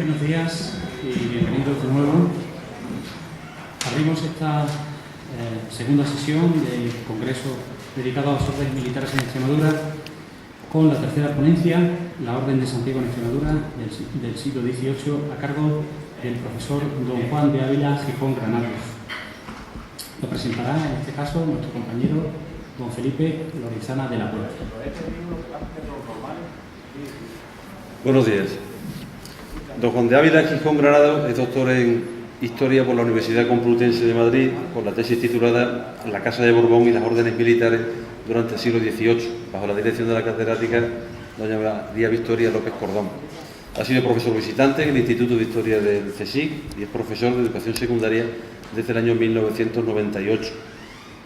buenos días y bienvenidos de nuevo. Abrimos esta segunda sesión del Congreso dedicado a las órdenes militares en Extremadura con la tercera ponencia, la Orden de Santiago en Extremadura del siglo XVIII, a cargo del profesor don Juan de Ávila Gijón Granados. Lo presentará en este caso nuestro compañero don Felipe Lorenzana de la Puerta. Buenos días. Don Juan de Ávila Gijón Granados es doctor en Historia por la Universidad Complutense de Madrid, con la tesis titulada La Casa de Borbón y las órdenes militares durante el siglo XVIII, bajo la dirección de la catedrática doña María Victoria López Cordón. Ha sido profesor visitante en el Instituto de Historia del CSIC y es profesor de Educación Secundaria desde el año 1998.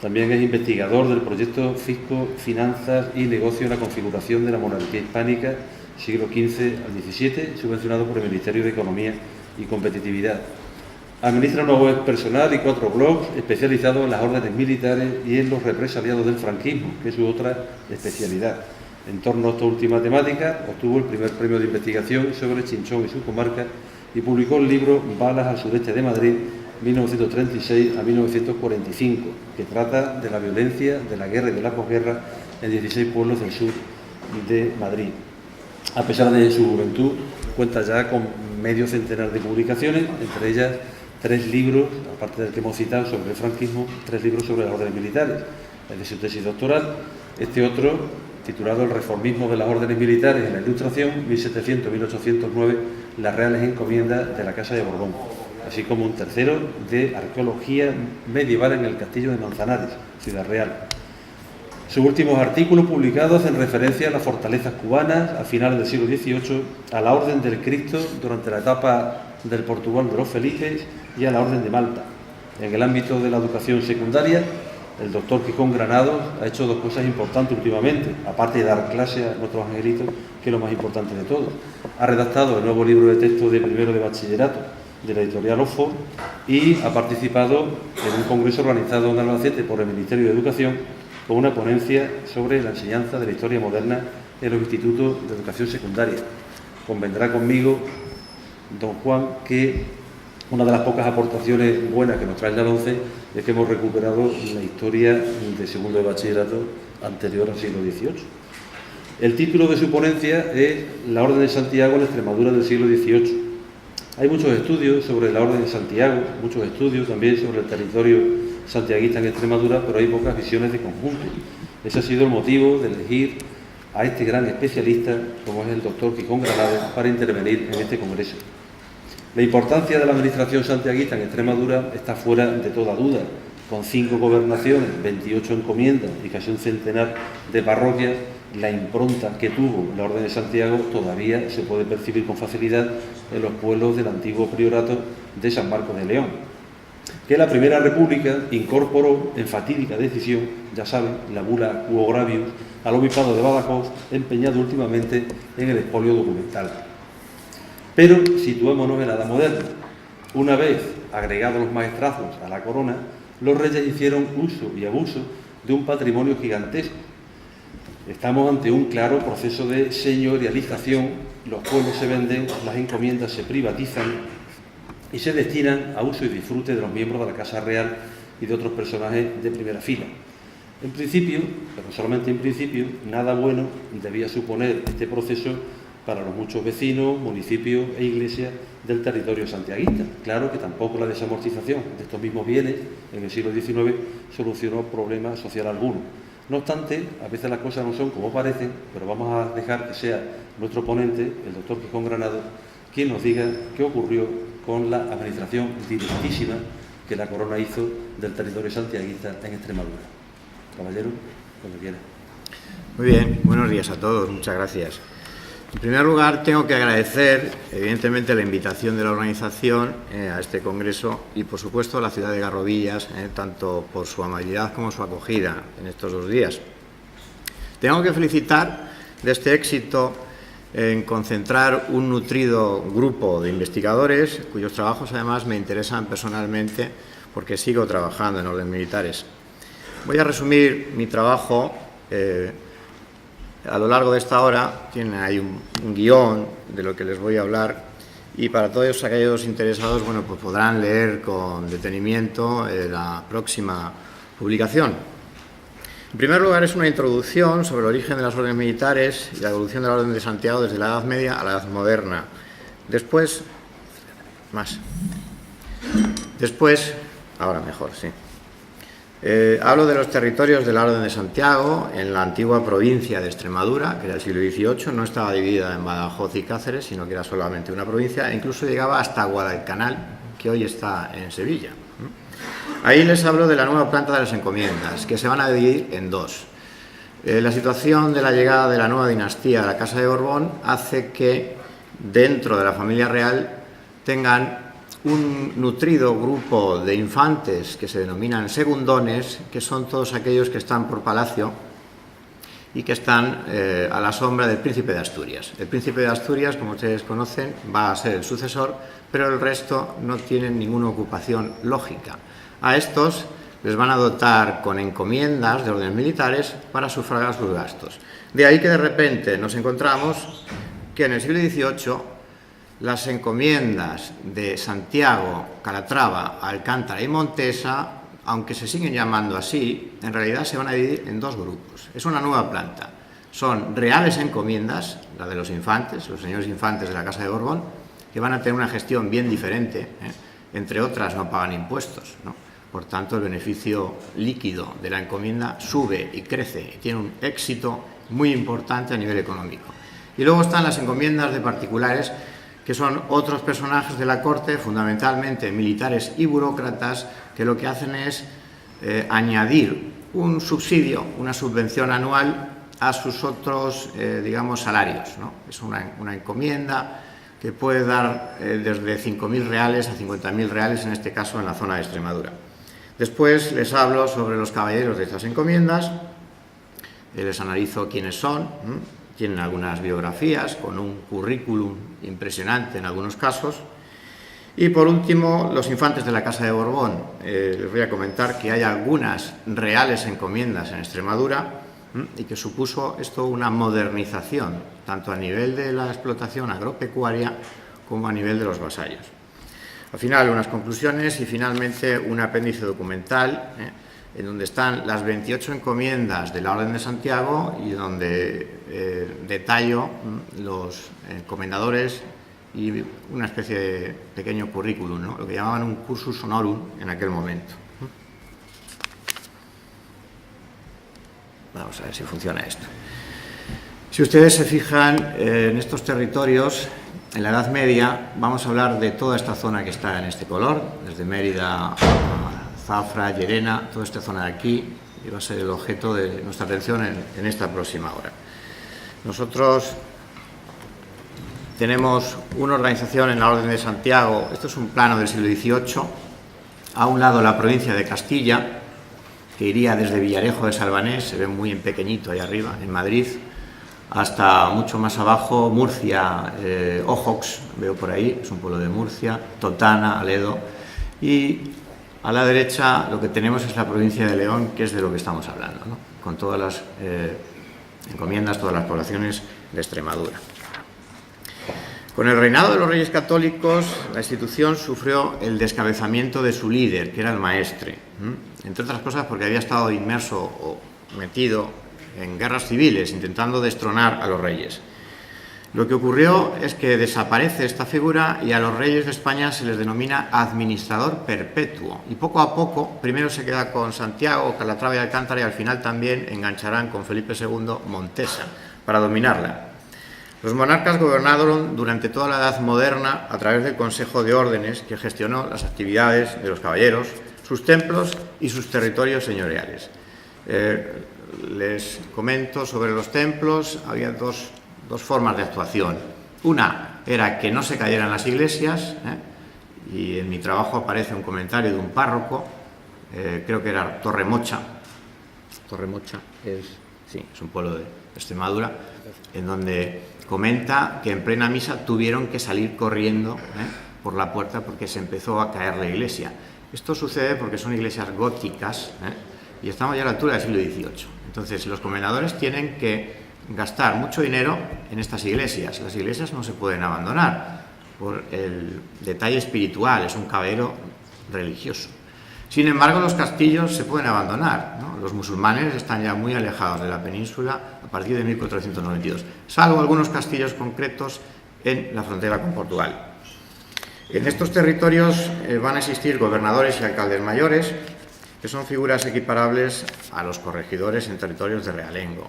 También es investigador del proyecto Fisco, Finanzas y Negocio en la configuración de la monarquía hispánica, siglo XV al XVII, subvencionado por el Ministerio de Economía y Competitividad. Administra una web personal y 4 blogs especializados en las órdenes militares y en los represaliados del franquismo, que es su otra especialidad. En torno a esta última temática, obtuvo el primer premio de investigación sobre Chinchón y su comarca y publicó el libro Balas al sureste de Madrid, 1936 a 1945, que trata de la violencia, de la guerra y de la posguerra en 16 pueblos del sur de Madrid. A pesar de su juventud, cuenta ya con medio centenar de publicaciones, entre ellas 3 libros, aparte del que hemos citado sobre el franquismo, 3 libros sobre las órdenes militares. Es de su tesis doctoral. Este otro, titulado El reformismo de las órdenes militares en la Ilustración, 1700-1809, las reales encomiendas de la Casa de Borbón, así como un tercero de arqueología medieval en el castillo de Manzanares, Ciudad Real. Sus últimos artículos publicados hacen referencia a las fortalezas cubanas a finales del siglo XVIII, a la Orden del Cristo durante la etapa del Portugal de los Felipes y a la Orden de Malta. En el ámbito de la educación secundaria, el doctor Gijón Granados ha hecho 2 cosas importantes últimamente, aparte de dar clase a nuestros angelitos, que es lo más importante de todo. Ha redactado el nuevo libro de texto de primero de bachillerato de la editorial Oxford y ha participado en un congreso organizado en Albacete por el Ministerio de Educación con una ponencia sobre la enseñanza de la historia moderna en los institutos de educación secundaria. Convendrá conmigo, don Juan, que una de las pocas aportaciones buenas que nos trae la ONCE es que hemos recuperado la historia de segundo de bachillerato anterior al siglo XVIII. El título de su ponencia es La Orden de Santiago en la Extremadura del siglo XVIII. Hay muchos estudios sobre la Orden de Santiago, muchos estudios también sobre el territorio santiaguista en Extremadura, pero hay pocas visiones de conjunto. Ese ha sido el motivo de elegir a este gran especialista, como es el doctor Gijón Granados, para intervenir en este congreso. La importancia de la administración santiaguista en Extremadura está fuera de toda duda. Con 5 gobernaciones, 28 encomiendas y casi un centenar de parroquias, la impronta que tuvo la Orden de Santiago todavía se puede percibir con facilidad en los pueblos del antiguo priorato de San Marcos de León, que la Primera República incorporó en fatídica decisión, ya saben, la bula Quo Gravius, al obispado de Badajoz, empeñado últimamente en el expolio documental. Pero situémonos en la Edad Moderna. Una vez agregados los maestrazos a la corona, los reyes hicieron uso y abuso de un patrimonio gigantesco. Estamos ante un claro proceso de señorialización. Los pueblos se venden, las encomiendas se privatizan y se destinan a uso y disfrute de los miembros de la Casa Real y de otros personajes de primera fila. En principio, pero solamente en principio, nada bueno debía suponer este proceso para los muchos vecinos, municipios e iglesias del territorio santiaguista. Claro que tampoco la desamortización de estos mismos bienes en el siglo XIX solucionó problema social alguno. No obstante, a veces las cosas no son como parecen, pero vamos a dejar que sea nuestro ponente, el doctor Gijón Granados, quien nos diga qué ocurrió con la administración directísima que la corona hizo del territorio santiaguista en Extremadura. Caballero, cuando quiera. Muy bien, buenos días a todos, muchas gracias. En primer lugar, tengo que agradecer, evidentemente, la invitación de la organización a este congreso y, por supuesto, a la ciudad de Garrovillas, tanto por su amabilidad como su acogida en estos 2 días. Tengo que felicitar de este éxito en concentrar un nutrido grupo de investigadores, cuyos trabajos, además, me interesan personalmente porque sigo trabajando en órdenes militares. Voy a resumir mi trabajo a lo largo de esta hora. Tienen ahí un guión de lo que les voy a hablar y para todos aquellos interesados, bueno, pues podrán leer con detenimiento la próxima publicación. En primer lugar, es una introducción sobre el origen de las órdenes militares y la evolución de la Orden de Santiago desde la Edad Media a la Edad Moderna. Después, ahora mejor, sí. Hablo de los territorios de la Orden de Santiago en la antigua provincia de Extremadura, que era del siglo XVIII, no estaba dividida en Badajoz y Cáceres, sino que era solamente una provincia, e incluso llegaba hasta Guadalcanal, que hoy está en Sevilla. Ahí les hablo de la nueva planta de las encomiendas, que se van a dividir en dos. La situación de la llegada de la nueva dinastía de la Casa de Borbón hace que dentro de la familia real tengan un nutrido grupo de infantes que se denominan segundones, que son todos aquellos que están por palacio y que están a la sombra del príncipe de Asturias. El príncipe de Asturias, como ustedes conocen, va a ser el sucesor, pero el resto no tienen ninguna ocupación lógica. A estos les van a dotar con encomiendas de órdenes militares para sufragar sus gastos. De ahí que de repente nos encontramos que en el siglo XVIII las encomiendas de Santiago, Calatrava, Alcántara y Montesa, aunque se siguen llamando así, en realidad se van a dividir en dos grupos. Es una nueva planta. Son reales encomiendas, la de los infantes, los señores infantes de la Casa de Borbón, que van a tener una gestión bien diferente, entre otras no pagan impuestos, ¿no? Por tanto, el beneficio líquido de la encomienda sube y crece y tiene un éxito muy importante a nivel económico. Y luego están las encomiendas de particulares, que son otros personajes de la corte, fundamentalmente militares y burócratas, que lo que hacen es añadir un subsidio, una subvención anual a sus otros, digamos, salarios, ¿no? Es una encomienda que puede dar desde 5.000 reales a 50.000 reales, en este caso en la zona de Extremadura. Después les hablo sobre los caballeros de estas encomiendas, les analizo quiénes son, tienen algunas biografías con un currículum impresionante en algunos casos. Y por último, los infantes de la Casa de Borbón. Les voy a comentar que hay algunas reales encomiendas en Extremadura y que supuso esto una modernización, tanto a nivel de la explotación agropecuaria como a nivel de los vasallos. Al final, unas conclusiones y finalmente un apéndice documental en donde están las 28 encomiendas de la Orden de Santiago y donde detallo los encomendadores y una especie de pequeño currículum, ¿no? Lo que llamaban un cursus honorum en aquel momento. Vamos a ver si funciona esto. Si ustedes se fijan en estos territorios, en la Edad Media, vamos a hablar de toda esta zona que está en este color, desde Mérida a Zafra, Llerena, toda esta zona de aquí, y va a ser el objeto de nuestra atención en esta próxima hora. Nosotros tenemos una organización en la Orden de Santiago, esto es un plano del siglo XVIII, a un lado la provincia de Castilla, que iría desde Villarejo de Salvanés, se ve muy en pequeñito ahí arriba, en Madrid, hasta mucho más abajo, Murcia, Ojox, veo por ahí, es un pueblo de Murcia, Totana, Aledo, y a la derecha lo que tenemos es la provincia de León, que es de lo que estamos hablando, ¿no? Con todas las encomiendas, todas las poblaciones de Extremadura. Con el reinado de los Reyes Católicos, la institución sufrió el descabezamiento de su líder, que era el maestre, entre otras cosas porque había estado inmerso o metido en guerras civiles, intentando destronar a los reyes. Lo que ocurrió es que desaparece esta figura y a los reyes de España se les denomina administrador perpetuo. Y poco a poco, primero se queda con Santiago, Calatrava y Alcántara, y al final también engancharán con Felipe II Montesa para dominarla. Los monarcas gobernaron durante toda la Edad Moderna a través del Consejo de Órdenes, que gestionó las actividades de los caballeros, sus templos y sus territorios señoriales. Les comento sobre los templos. Había dos formas de actuación. Una era que no se cayeran las iglesias, y en mi trabajo aparece un comentario de un párroco, creo que era Torremocha. Torremocha es un pueblo de Extremadura, en donde comenta que en plena misa tuvieron que salir corriendo por la puerta porque se empezó a caer la iglesia. Esto sucede porque son iglesias góticas, y estamos ya a la altura del siglo XVIII. Entonces, los comendadores tienen que gastar mucho dinero en estas iglesias. Las iglesias no se pueden abandonar. por el detalle espiritual, es un caballero religioso. Sin embargo, los castillos se pueden abandonar, ¿no? Los musulmanes están ya muy alejados de la península a partir de 1492, salvo algunos castillos concretos en la frontera con Portugal. En estos territorios van a existir gobernadores y alcaldes mayores, que son figuras equiparables a los corregidores en territorios de realengo.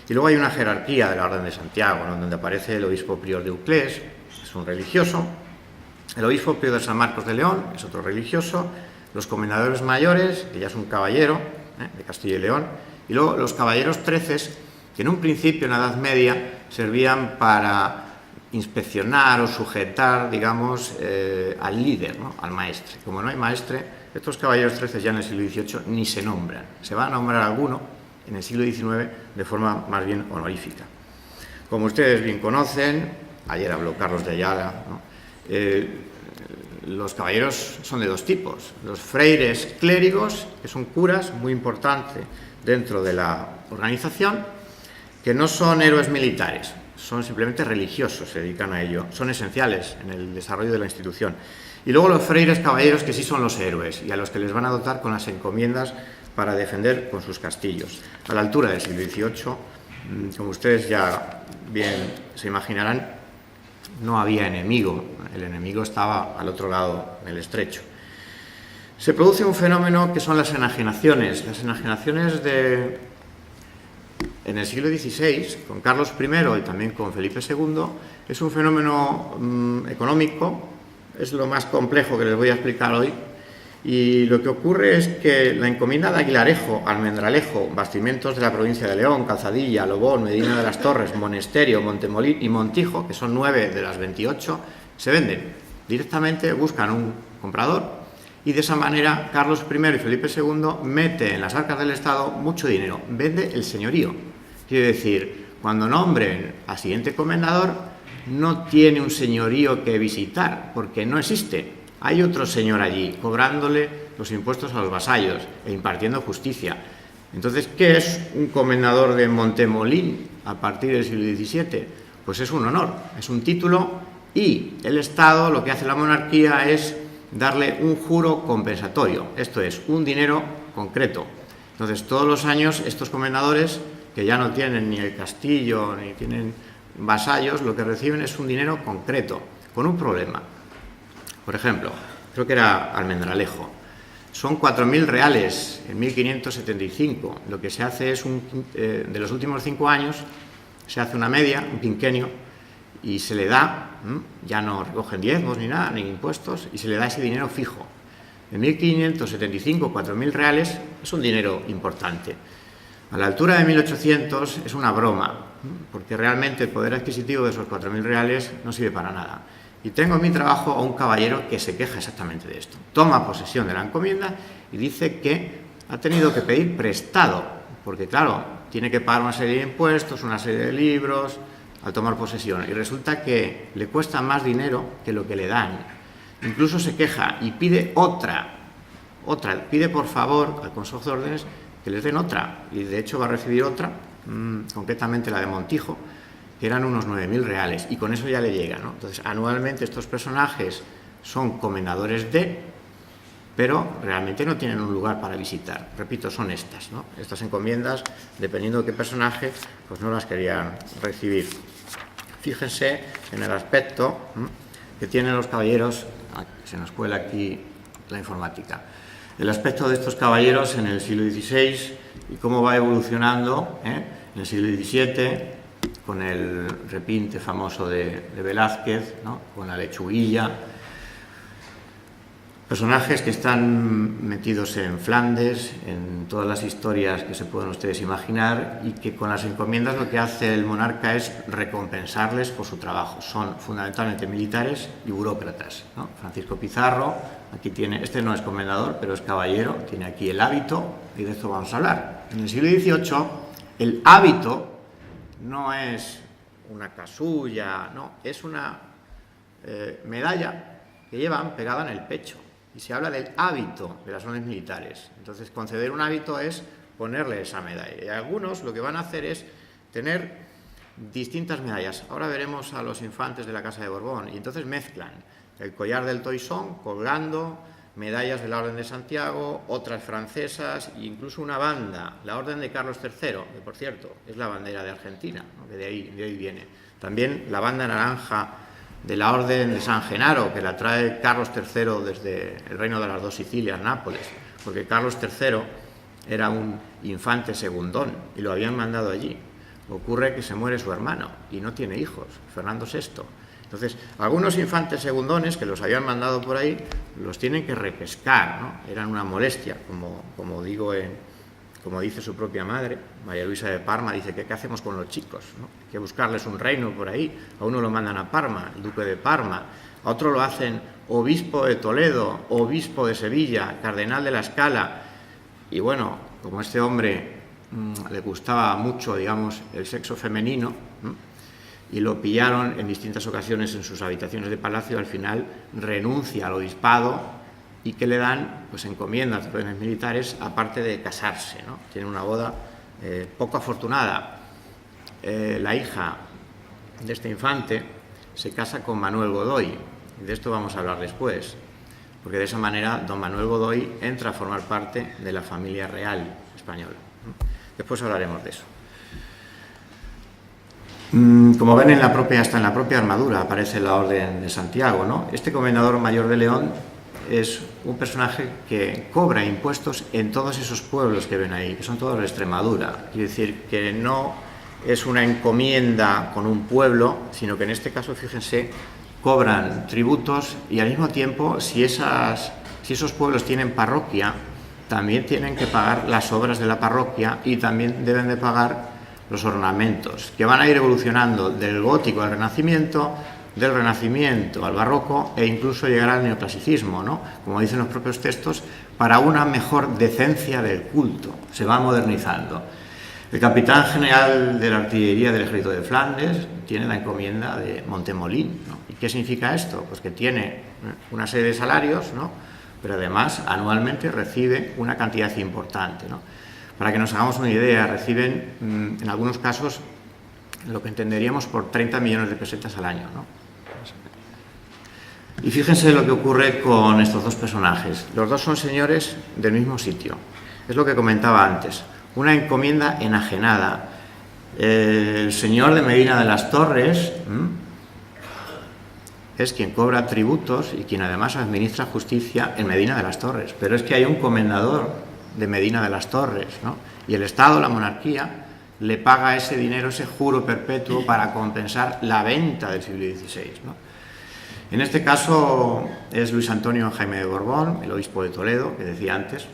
Y luego hay una jerarquía de la Orden de Santiago, ¿no?, donde aparece el obispo prior de Uclés, es un religioso, el obispo prior de San Marcos de León es otro religioso, los comendadores mayores, que ya es un caballero de Castilla y León, y luego los caballeros treces, que en un principio, en la Edad Media, servían para inspeccionar o sujetar, digamos, al líder, ¿no?, al maestre. Como no hay maestre, estos caballeros treces ya en el siglo XVIII ni se nombran. Se va a nombrar alguno en el siglo XIX de forma más bien honorífica. Como ustedes bien conocen, ayer habló Carlos de Ayala, ¿no?, los caballeros son de dos tipos. Los freires clérigos, que son curas, muy importante dentro de la organización, que no son héroes militares, son simplemente religiosos, se dedican a ello, son esenciales en el desarrollo de la institución. Y luego los freires caballeros, que sí son los héroes y a los que les van a dotar con las encomiendas para defender con sus castillos. A la altura del siglo XVIII, como ustedes ya bien se imaginarán, no había enemigo, el enemigo estaba al otro lado del estrecho. Se produce un fenómeno que son las enajenaciones. Las enajenaciones en el siglo XVI, con Carlos I y también con Felipe II, es un fenómeno económico, es lo más complejo que les voy a explicar hoy, y lo que ocurre es que la encomienda de Aguilarejo, Almendralejo, Bastimentos de la provincia de León, Calzadilla, Lobón, Medina de las Torres, Monesterio, Montemolín y Montijo, que son 9 de las 28, se venden. Directamente buscan un comprador y de esa manera Carlos I y Felipe II mete en las arcas del Estado mucho dinero, vende el señorío. Quiere decir, cuando nombren al siguiente comendador, no tiene un señorío que visitar, porque no existe. Hay otro señor allí, cobrándole los impuestos a los vasallos e impartiendo justicia. Entonces, ¿qué es un comendador de Montemolín a partir del siglo XVII? Pues es un honor, es un título, y el Estado, lo que hace la monarquía es darle un juro compensatorio, esto es, un dinero concreto. Entonces, todos los años estos comendadores, que ya no tienen ni el castillo ni tienen vasallos, lo que reciben es un dinero concreto, con un problema. Por ejemplo, creo que era Almendralejo, son 4.000 reales en 1575. Lo que se hace es, de los últimos 5 años, se hace una media, un quinquenio, y se le da, ya no recogen diezmos ni nada, ni impuestos, y se le da ese dinero fijo. En 1575, 4.000 reales es un dinero importante. A la altura de 1800 es una broma, porque realmente el poder adquisitivo de esos 4.000 reales no sirve para nada. Y tengo en mi trabajo a un caballero que se queja exactamente de esto. Toma posesión de la encomienda y dice que ha tenido que pedir prestado, porque claro, tiene que pagar una serie de impuestos, una serie de libros al tomar posesión, y resulta que le cuesta más dinero que lo que le dan. Incluso se queja y pide pide por favor al Consejo de Órdenes que les den otra, y de hecho va a recibir otra, concretamente la de Montijo, que eran unos 9.000 reales, y con eso ya le llega, ¿no? Entonces, anualmente estos personajes son comendadores pero realmente no tienen un lugar para visitar. Repito, son estas, ¿no? Estas encomiendas, dependiendo de qué personaje, pues no las querían recibir. Fíjense en el aspecto que tienen los caballeros, se nos cuela aquí la informática, el aspecto de estos caballeros en el siglo XVI y cómo va evolucionando en el siglo XVII, con el repinte famoso de Velázquez, ¿no?, con la lechuguilla. Personajes que están metidos en Flandes, en todas las historias que se puedan ustedes imaginar, y que con las encomiendas lo que hace el monarca es recompensarles por su trabajo. Son fundamentalmente militares y burócratas, ¿no? Francisco Pizarro, aquí tiene, este no es comendador, pero es caballero, tiene aquí el hábito, y de esto vamos a hablar. En el siglo XVIII, el hábito no es una casulla, no, es una medalla que llevan pegada en el pecho. Y se habla del hábito de las órdenes militares. Entonces, conceder un hábito es ponerle esa medalla. Y algunos lo que van a hacer es tener distintas medallas. Ahora veremos a los infantes de la Casa de Borbón y entonces mezclan el collar del Toisón colgando medallas de la Orden de Santiago, otras francesas e incluso una banda, la Orden de Carlos III, que por cierto es la bandera de Argentina, ¿no? Que de ahí viene. También la banda naranja de la Orden de San Genaro, que la trae Carlos III desde el Reino de las Dos Sicilias, Nápoles, porque Carlos III era un infante segundón y lo habían mandado allí. Ocurre que se muere su hermano y no tiene hijos, Fernando VI. Entonces, algunos infantes segundones que los habían mandado por ahí los tienen que repescar, ¿no? Eran una molestia, como dice su propia madre, María Luisa de Parma, dice que qué hacemos con los chicos, ¿no? Hay que buscarles un reino por ahí. A uno lo mandan a Parma, el duque de Parma, a otro lo hacen obispo de Toledo, obispo de Sevilla, cardenal de la Scala. Y bueno, como a este hombre le gustaba mucho, digamos, el sexo femenino, ¿no? Y lo pillaron en distintas ocasiones en sus habitaciones de palacio, al final renuncia al obispado y que le dan, pues, encomiendas de órdenes militares, aparte de casarse, ¿no? Tiene una boda poco afortunada. La hija de este infante se casa con Manuel Godoy, y de esto vamos a hablar después, porque de esa manera don Manuel Godoy entra a formar parte de la familia real española. Después hablaremos de eso. Como ven, hasta en la propia armadura aparece la Orden de Santiago, ¿no? Este comendador mayor de León es un personaje que cobra impuestos en todos esos pueblos que ven ahí, que son todos de Extremadura. Quiere decir que no es una encomienda con un pueblo, sino que en este caso, fíjense, cobran tributos y al mismo tiempo, si esos pueblos tienen parroquia, también tienen que pagar las obras de la parroquia y también deben de pagar los ornamentos, que van a ir evolucionando del gótico al renacimiento, del renacimiento al barroco e incluso llegar al neoclasicismo, ¿no? Como dicen los propios textos, para una mejor decencia del culto. Se va modernizando. El capitán general de la artillería del ejército de Flandes tiene la encomienda de Montemolín, ¿no? ¿Y qué significa esto? Pues que tiene una serie de salarios, ¿no? Pero además anualmente recibe una cantidad importante, ¿no? Para que nos hagamos una idea, reciben en algunos casos lo que entenderíamos por 30 millones de pesetas al año, ¿no? Y fíjense lo que ocurre con estos dos personajes. Los dos son señores del mismo sitio. Es lo que comentaba antes. Una encomienda enajenada. El señor de Medina de las Torres es quien cobra tributos y quien además administra justicia en Medina de las Torres. Pero es que hay un comendador de Medina de las Torres, ¿no? Y el Estado, la monarquía, le paga ese dinero, ese juro perpetuo para compensar la venta del siglo XVI, ¿no? En este caso es Luis Antonio Jaime de Borbón, el obispo de Toledo, que decía antes.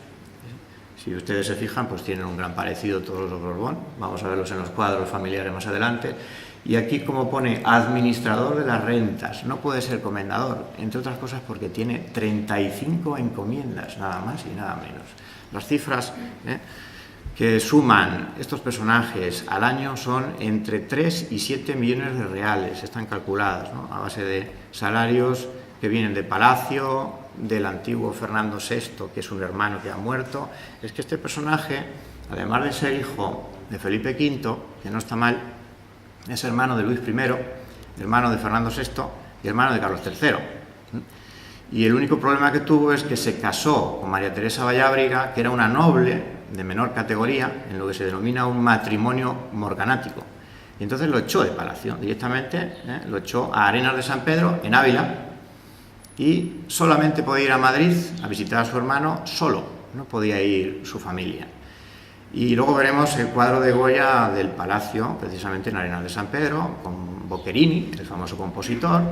Si ustedes se fijan, pues tienen un gran parecido todos los Borbón. Vamos a verlos en los cuadros familiares más adelante. Y aquí, como pone, administrador de las rentas, no puede ser comendador, entre otras cosas porque tiene 35 encomiendas, nada más y nada menos. Las cifras que suman estos personajes al año son entre 3 y 7 millones de reales, están calculadas, ¿no? A base de salarios que vienen de Palacio, del antiguo Fernando VI, que es un hermano que ha muerto. Es que este personaje, además de ser hijo de Felipe V, que no está mal, es hermano de Luis I, hermano de Fernando VI y hermano de Carlos III. Y el único problema que tuvo es que se casó con María Teresa Vallábriga, que era una noble de menor categoría, en lo que se denomina un matrimonio morganático. Y entonces lo echó de Palacio, directamente, lo echó a Arenas de San Pedro, en Ávila, y solamente podía ir a Madrid a visitar a su hermano solo, no podía ir su familia. Y luego veremos el cuadro de Goya del Palacio, precisamente en Arenas de San Pedro, con Boccherini, el famoso compositor.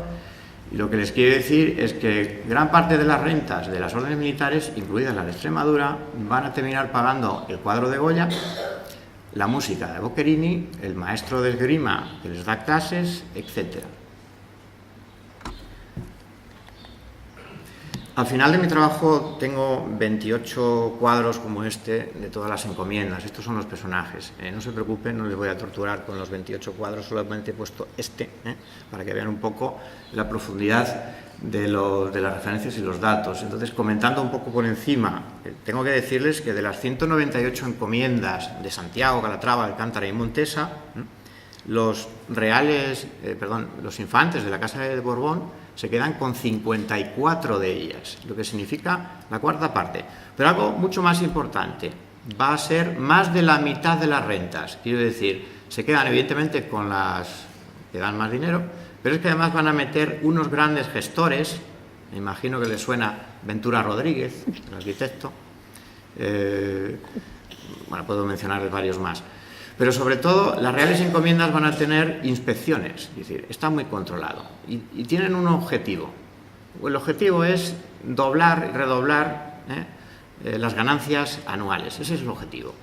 Y lo que les quiero decir es que gran parte de las rentas de las órdenes militares, incluidas las de Extremadura, van a terminar pagando el cuadro de Goya, la música de Boccherini, el maestro de esgrima que les da clases, etc. Al final de mi trabajo tengo 28 cuadros como este de todas las encomiendas. Estos son los personajes. No se preocupen, no les voy a torturar con los 28 cuadros, solamente he puesto este, para que vean un poco la profundidad de las referencias y los datos. Entonces, comentando un poco por encima, tengo que decirles que de las 198 encomiendas de Santiago, Calatrava, Alcántara y Montesa, Los los infantes de la Casa de Borbón se quedan con 54 de ellas, lo que significa la cuarta parte. Pero algo mucho más importante, va a ser más de la mitad de las rentas. Quiero decir, se quedan evidentemente con las que dan más dinero, pero es que además van a meter unos grandes gestores. Me imagino que les suena Ventura Rodríguez, el arquitecto. Bueno, puedo mencionarles varios más. Pero sobre todo, las reales encomiendas van a tener inspecciones, es decir, está muy controlado. Y tienen un objetivo. El objetivo es doblar y redoblar las ganancias anuales. Ese es el objetivo.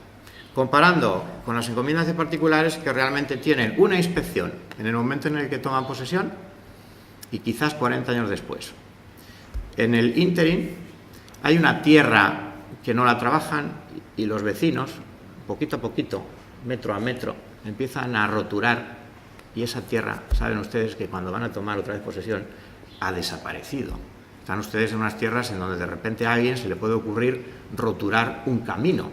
Comparando con las encomiendas de particulares que realmente tienen una inspección en el momento en el que toman posesión y quizás 40 años después. En el ínterin hay una tierra que no la trabajan y los vecinos, poquito a poquito, metro a metro, empiezan a roturar y esa tierra, saben ustedes que cuando van a tomar otra vez posesión, ha desaparecido. Están ustedes en unas tierras en donde de repente a alguien se le puede ocurrir roturar un camino.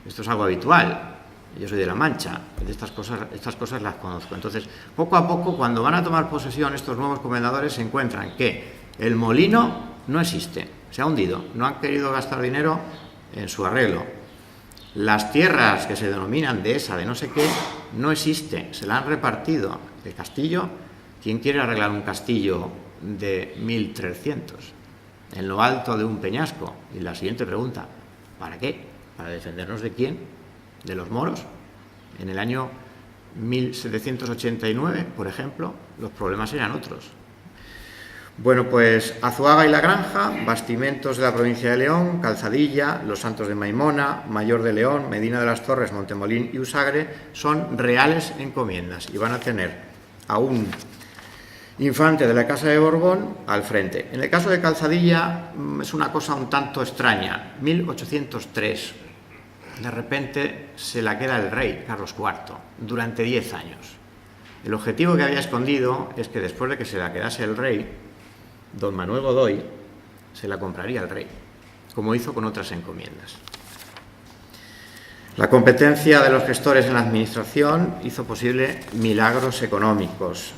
Esto es algo habitual. Yo soy de La Mancha, de estas cosas las conozco. Entonces, poco a poco, cuando van a tomar posesión, estos nuevos comendadores se encuentran que el molino no existe, se ha hundido, no han querido gastar dinero en su arreglo. Las tierras que se denominan dehesa, de no sé qué, no existe, se la han repartido. El castillo, ¿quién quiere arreglar un castillo de 1300 en lo alto de un peñasco? Y la siguiente pregunta, ¿para qué? ¿Para defendernos de quién? ¿De los moros? En el año 1789, por ejemplo, los problemas eran otros. Bueno, pues Azuaga y La Granja, bastimentos de la provincia de León, Calzadilla, Los Santos de Maimona, Mayor de León, Medina de las Torres, Montemolín y Usagre son reales encomiendas y van a tener a un infante de la Casa de Borbón al frente. En el caso de Calzadilla es una cosa un tanto extraña. 1803, de repente se la queda el rey, Carlos IV, durante 10 años. El objetivo que había escondido es que después de que se la quedase el rey, don Manuel Godoy se la compraría al rey, como hizo con otras encomiendas. La competencia de los gestores en la administración hizo posible milagros económicos.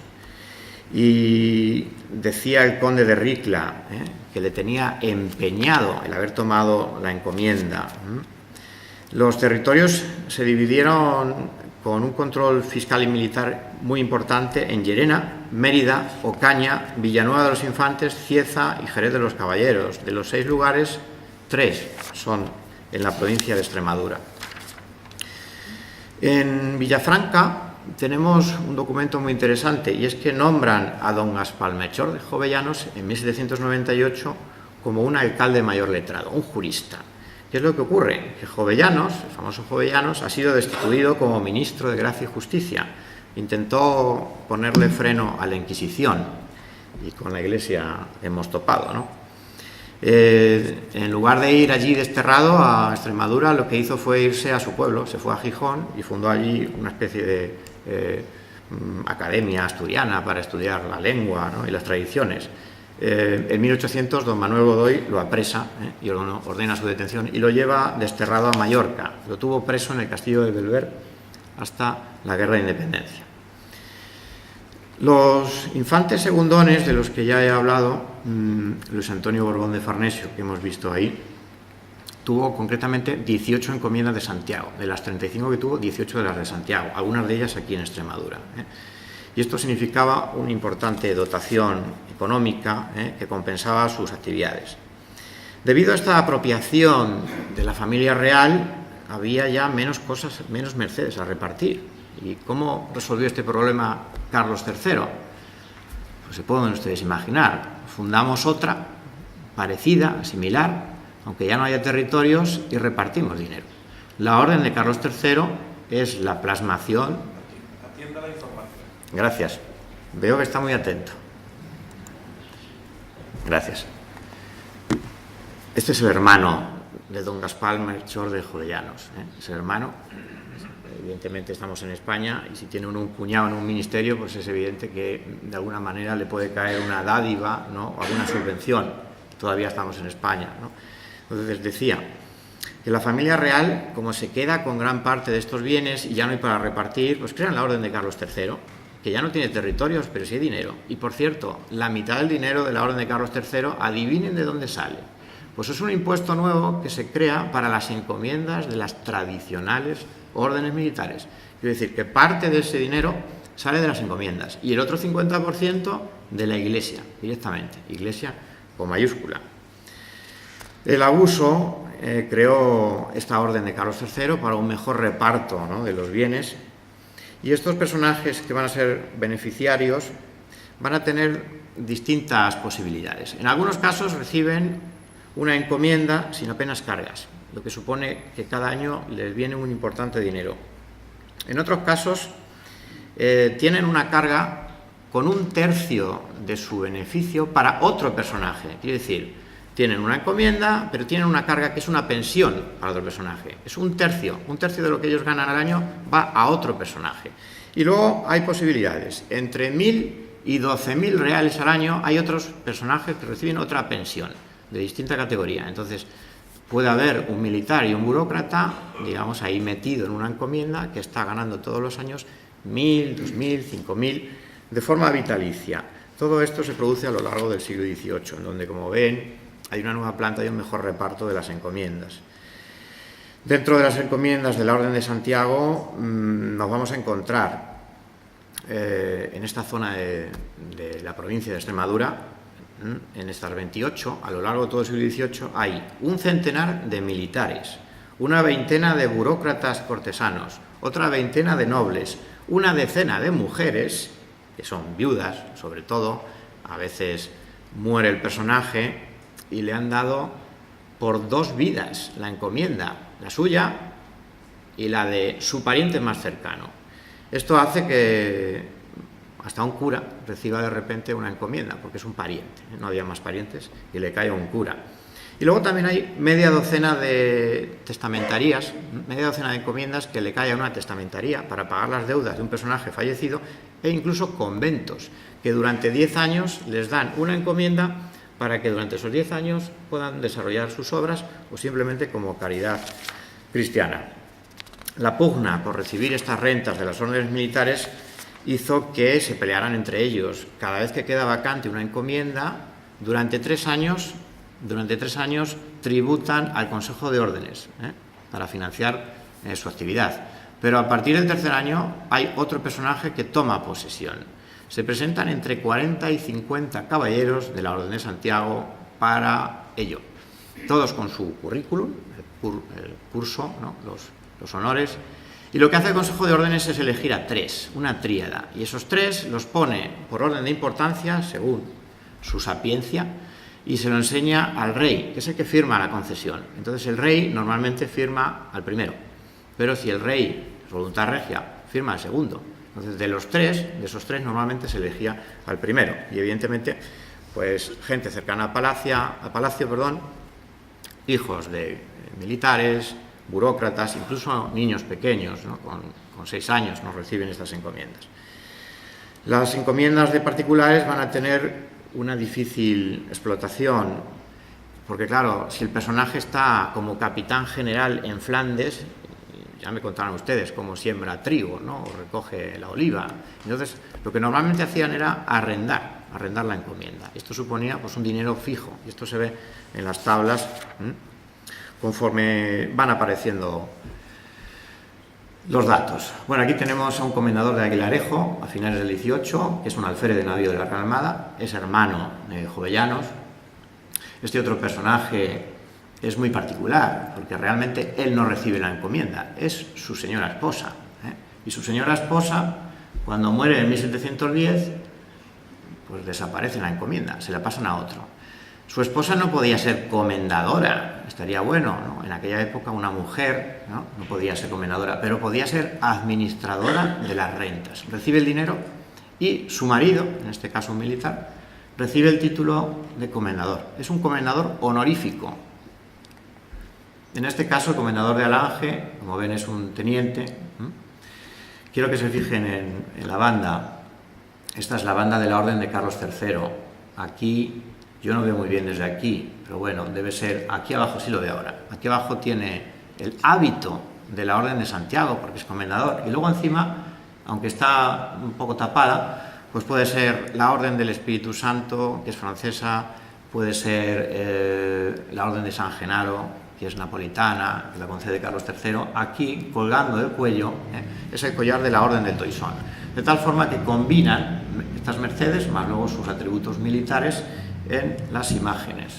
Y decía el conde de Ricla que le tenía empeñado el haber tomado la encomienda. Los territorios se dividieron con un control fiscal y militar muy importante en Llerena, Mérida, Ocaña, Villanueva de los Infantes, Cieza y Jerez de los Caballeros. De los 6 lugares, 3 son en la provincia de Extremadura. En Villafranca tenemos un documento muy interesante y es que nombran a don Gaspar Melchor de Jovellanos en 1798 como un alcalde mayor letrado, un jurista. ¿Qué es lo que ocurre? Que Jovellanos, el famoso Jovellanos, ha sido destituido como ministro de Gracia y Justicia. Intentó ponerle freno a la Inquisición y con la Iglesia hemos topado, ¿no? En lugar de ir allí desterrado a Extremadura, lo que hizo fue irse a su pueblo, se fue a Gijón y fundó allí una especie de academia asturiana para estudiar la lengua, ¿no?, y las tradiciones. En 1800 don Manuel Godoy lo apresa y ordena su detención y lo lleva desterrado a Mallorca. Lo tuvo preso en el castillo de Belver hasta la Guerra de Independencia. Los infantes segundones de los que ya he hablado, Luis Antonio Borbón de Farnesio, que hemos visto ahí, tuvo concretamente 18 encomiendas de Santiago. De las 35 que tuvo, 18 de las de Santiago, algunas de ellas aquí en Extremadura. Y esto significaba una importante dotación económica que compensaba sus actividades. Debido a esta apropiación de la familia real, había ya menos mercedes a repartir. ¿Y cómo resolvió este problema Carlos III? Pues se pueden ustedes imaginar. Fundamos otra parecida, similar, aunque ya no haya territorios, y repartimos dinero. La orden de Carlos III es la plasmación. Atienda la información. Gracias. Veo que está muy atento. Gracias. Este es el hermano de don Gaspar Melchor de Jovellanos. Es el hermano. Evidentemente estamos en España y si tiene uno un cuñado en un ministerio, pues es evidente que de alguna manera le puede caer una dádiva, ¿no?, o alguna subvención. Todavía estamos en España, ¿no? Entonces decía, que la familia real, como se queda con gran parte de estos bienes y ya no hay para repartir, pues crean la Orden de Carlos III, que ya no tiene territorios, pero sí hay dinero. Y por cierto, la mitad del dinero de la Orden de Carlos III, adivinen de dónde sale. Pues es un impuesto nuevo que se crea para las encomiendas de las tradicionales órdenes militares. Quiero decir que parte de ese dinero sale de las encomiendas y el otro 50% de la Iglesia, directamente, Iglesia con mayúscula. El abuso creó esta orden de Carlos III para un mejor reparto, ¿no?, de los bienes, y estos personajes que van a ser beneficiarios van a tener distintas posibilidades. En algunos casos reciben una encomienda sin apenas cargas, lo que supone que cada año les viene un importante dinero. En otros casos tienen una carga con 1/3 de su beneficio para otro personaje, quiere decir, tienen una encomienda, pero tienen una carga que es una pensión para otro personaje. Es 1/3 de lo que ellos ganan al año va a otro personaje. Y luego hay posibilidades. Entre 1.000 y 12.000 reales al año hay otros personajes que reciben otra pensión de distinta categoría. Entonces, puede haber un militar y un burócrata, digamos, ahí metido en una encomienda que está ganando todos los años 1.000, 2.000, 5.000 de forma vitalicia. Todo esto se produce a lo largo del siglo XVIII, en donde, como ven, hay una nueva planta y un mejor reparto de las encomiendas. Dentro de las encomiendas de la Orden de Santiago nos vamos a encontrar en esta zona de la provincia de Extremadura, en estas 28, a lo largo de todo el siglo XVIII, hay un centenar de militares, una veintena de burócratas cortesanos, otra veintena de nobles, una decena de mujeres, que son viudas, sobre todo, a veces muere el personaje, y le han dado por 2 vidas la encomienda, la suya y la de su pariente más cercano. Esto hace que hasta un cura reciba de repente una encomienda, porque es un pariente, no había más parientes, y le cae a un cura. Y luego también hay media docena de testamentarías, media docena de encomiendas que le cae a una testamentaría para pagar las deudas de un personaje fallecido, e incluso conventos, que durante 10 años les dan una encomienda para que durante esos 10 años puedan desarrollar sus obras o simplemente como caridad cristiana. La pugna por recibir estas rentas de las órdenes militares hizo que se pelearan entre ellos. Cada vez que queda vacante una encomienda, durante 3 años tributan al Consejo de Órdenes para financiar su actividad. Pero a partir del 3er año hay otro personaje que toma posesión. Se presentan entre 40 y 50 caballeros de la Orden de Santiago para ello, todos con su currículum, el curso, ¿no?, los honores, y lo que hace el Consejo de Órdenes es elegir a 3, una tríada, y esos 3 los pone por orden de importancia, según su sapiencia, y se lo enseña al rey, que es el que firma la concesión. Entonces el rey normalmente firma al primero, pero si el rey, voluntad regia, firma al segundo. Entonces, de esos tres normalmente se elegía al primero. Y evidentemente, pues gente cercana al palacio, hijos de militares, burócratas, incluso niños pequeños, ¿no?, con 6 años nos reciben estas encomiendas. Las encomiendas de particulares van a tener una difícil explotación, porque claro, si el personaje está como capitán general en Flandes, ya me contaron ustedes cómo siembra trigo, ¿no?, o recoge la oliva. Entonces, lo que normalmente hacían era arrendar la encomienda. Esto suponía pues un dinero fijo, y esto se ve en las tablas conforme van apareciendo los datos. Bueno, aquí tenemos a un comendador de Aguilarejo a finales del 18, que es un alférez de navío de la Real Armada, es hermano de Jovellanos. Este otro personaje es muy particular, porque realmente él no recibe la encomienda, es su señora esposa. Y su señora esposa, cuando muere en 1710, pues desaparece la encomienda, se la pasan a otro. Su esposa no podía ser comendadora, estaría bueno, ¿no? En aquella época una mujer no podía ser comendadora, pero podía ser administradora de las rentas. Recibe el dinero y su marido, en este caso un militar, recibe el título de comendador. Es un comendador honorífico. En este caso, el comendador de Alange, como ven, es un teniente. Quiero que se fijen en la banda. Esta es la banda de la Orden de Carlos III. Aquí Yo no veo muy bien desde aquí, pero bueno, debe ser, aquí abajo sí lo veo ahora. Aquí abajo tiene el hábito de la Orden de Santiago, porque es comendador, y luego encima, aunque está un poco tapada, pues puede ser la Orden del Espíritu Santo, que es francesa, puede ser la Orden de San Genaro, que es napolitana, que la concede Carlos III. Aquí, colgando del cuello, es el collar de la Orden del Toisón. De tal forma que combinan estas mercedes, más luego sus atributos militares, en las imágenes.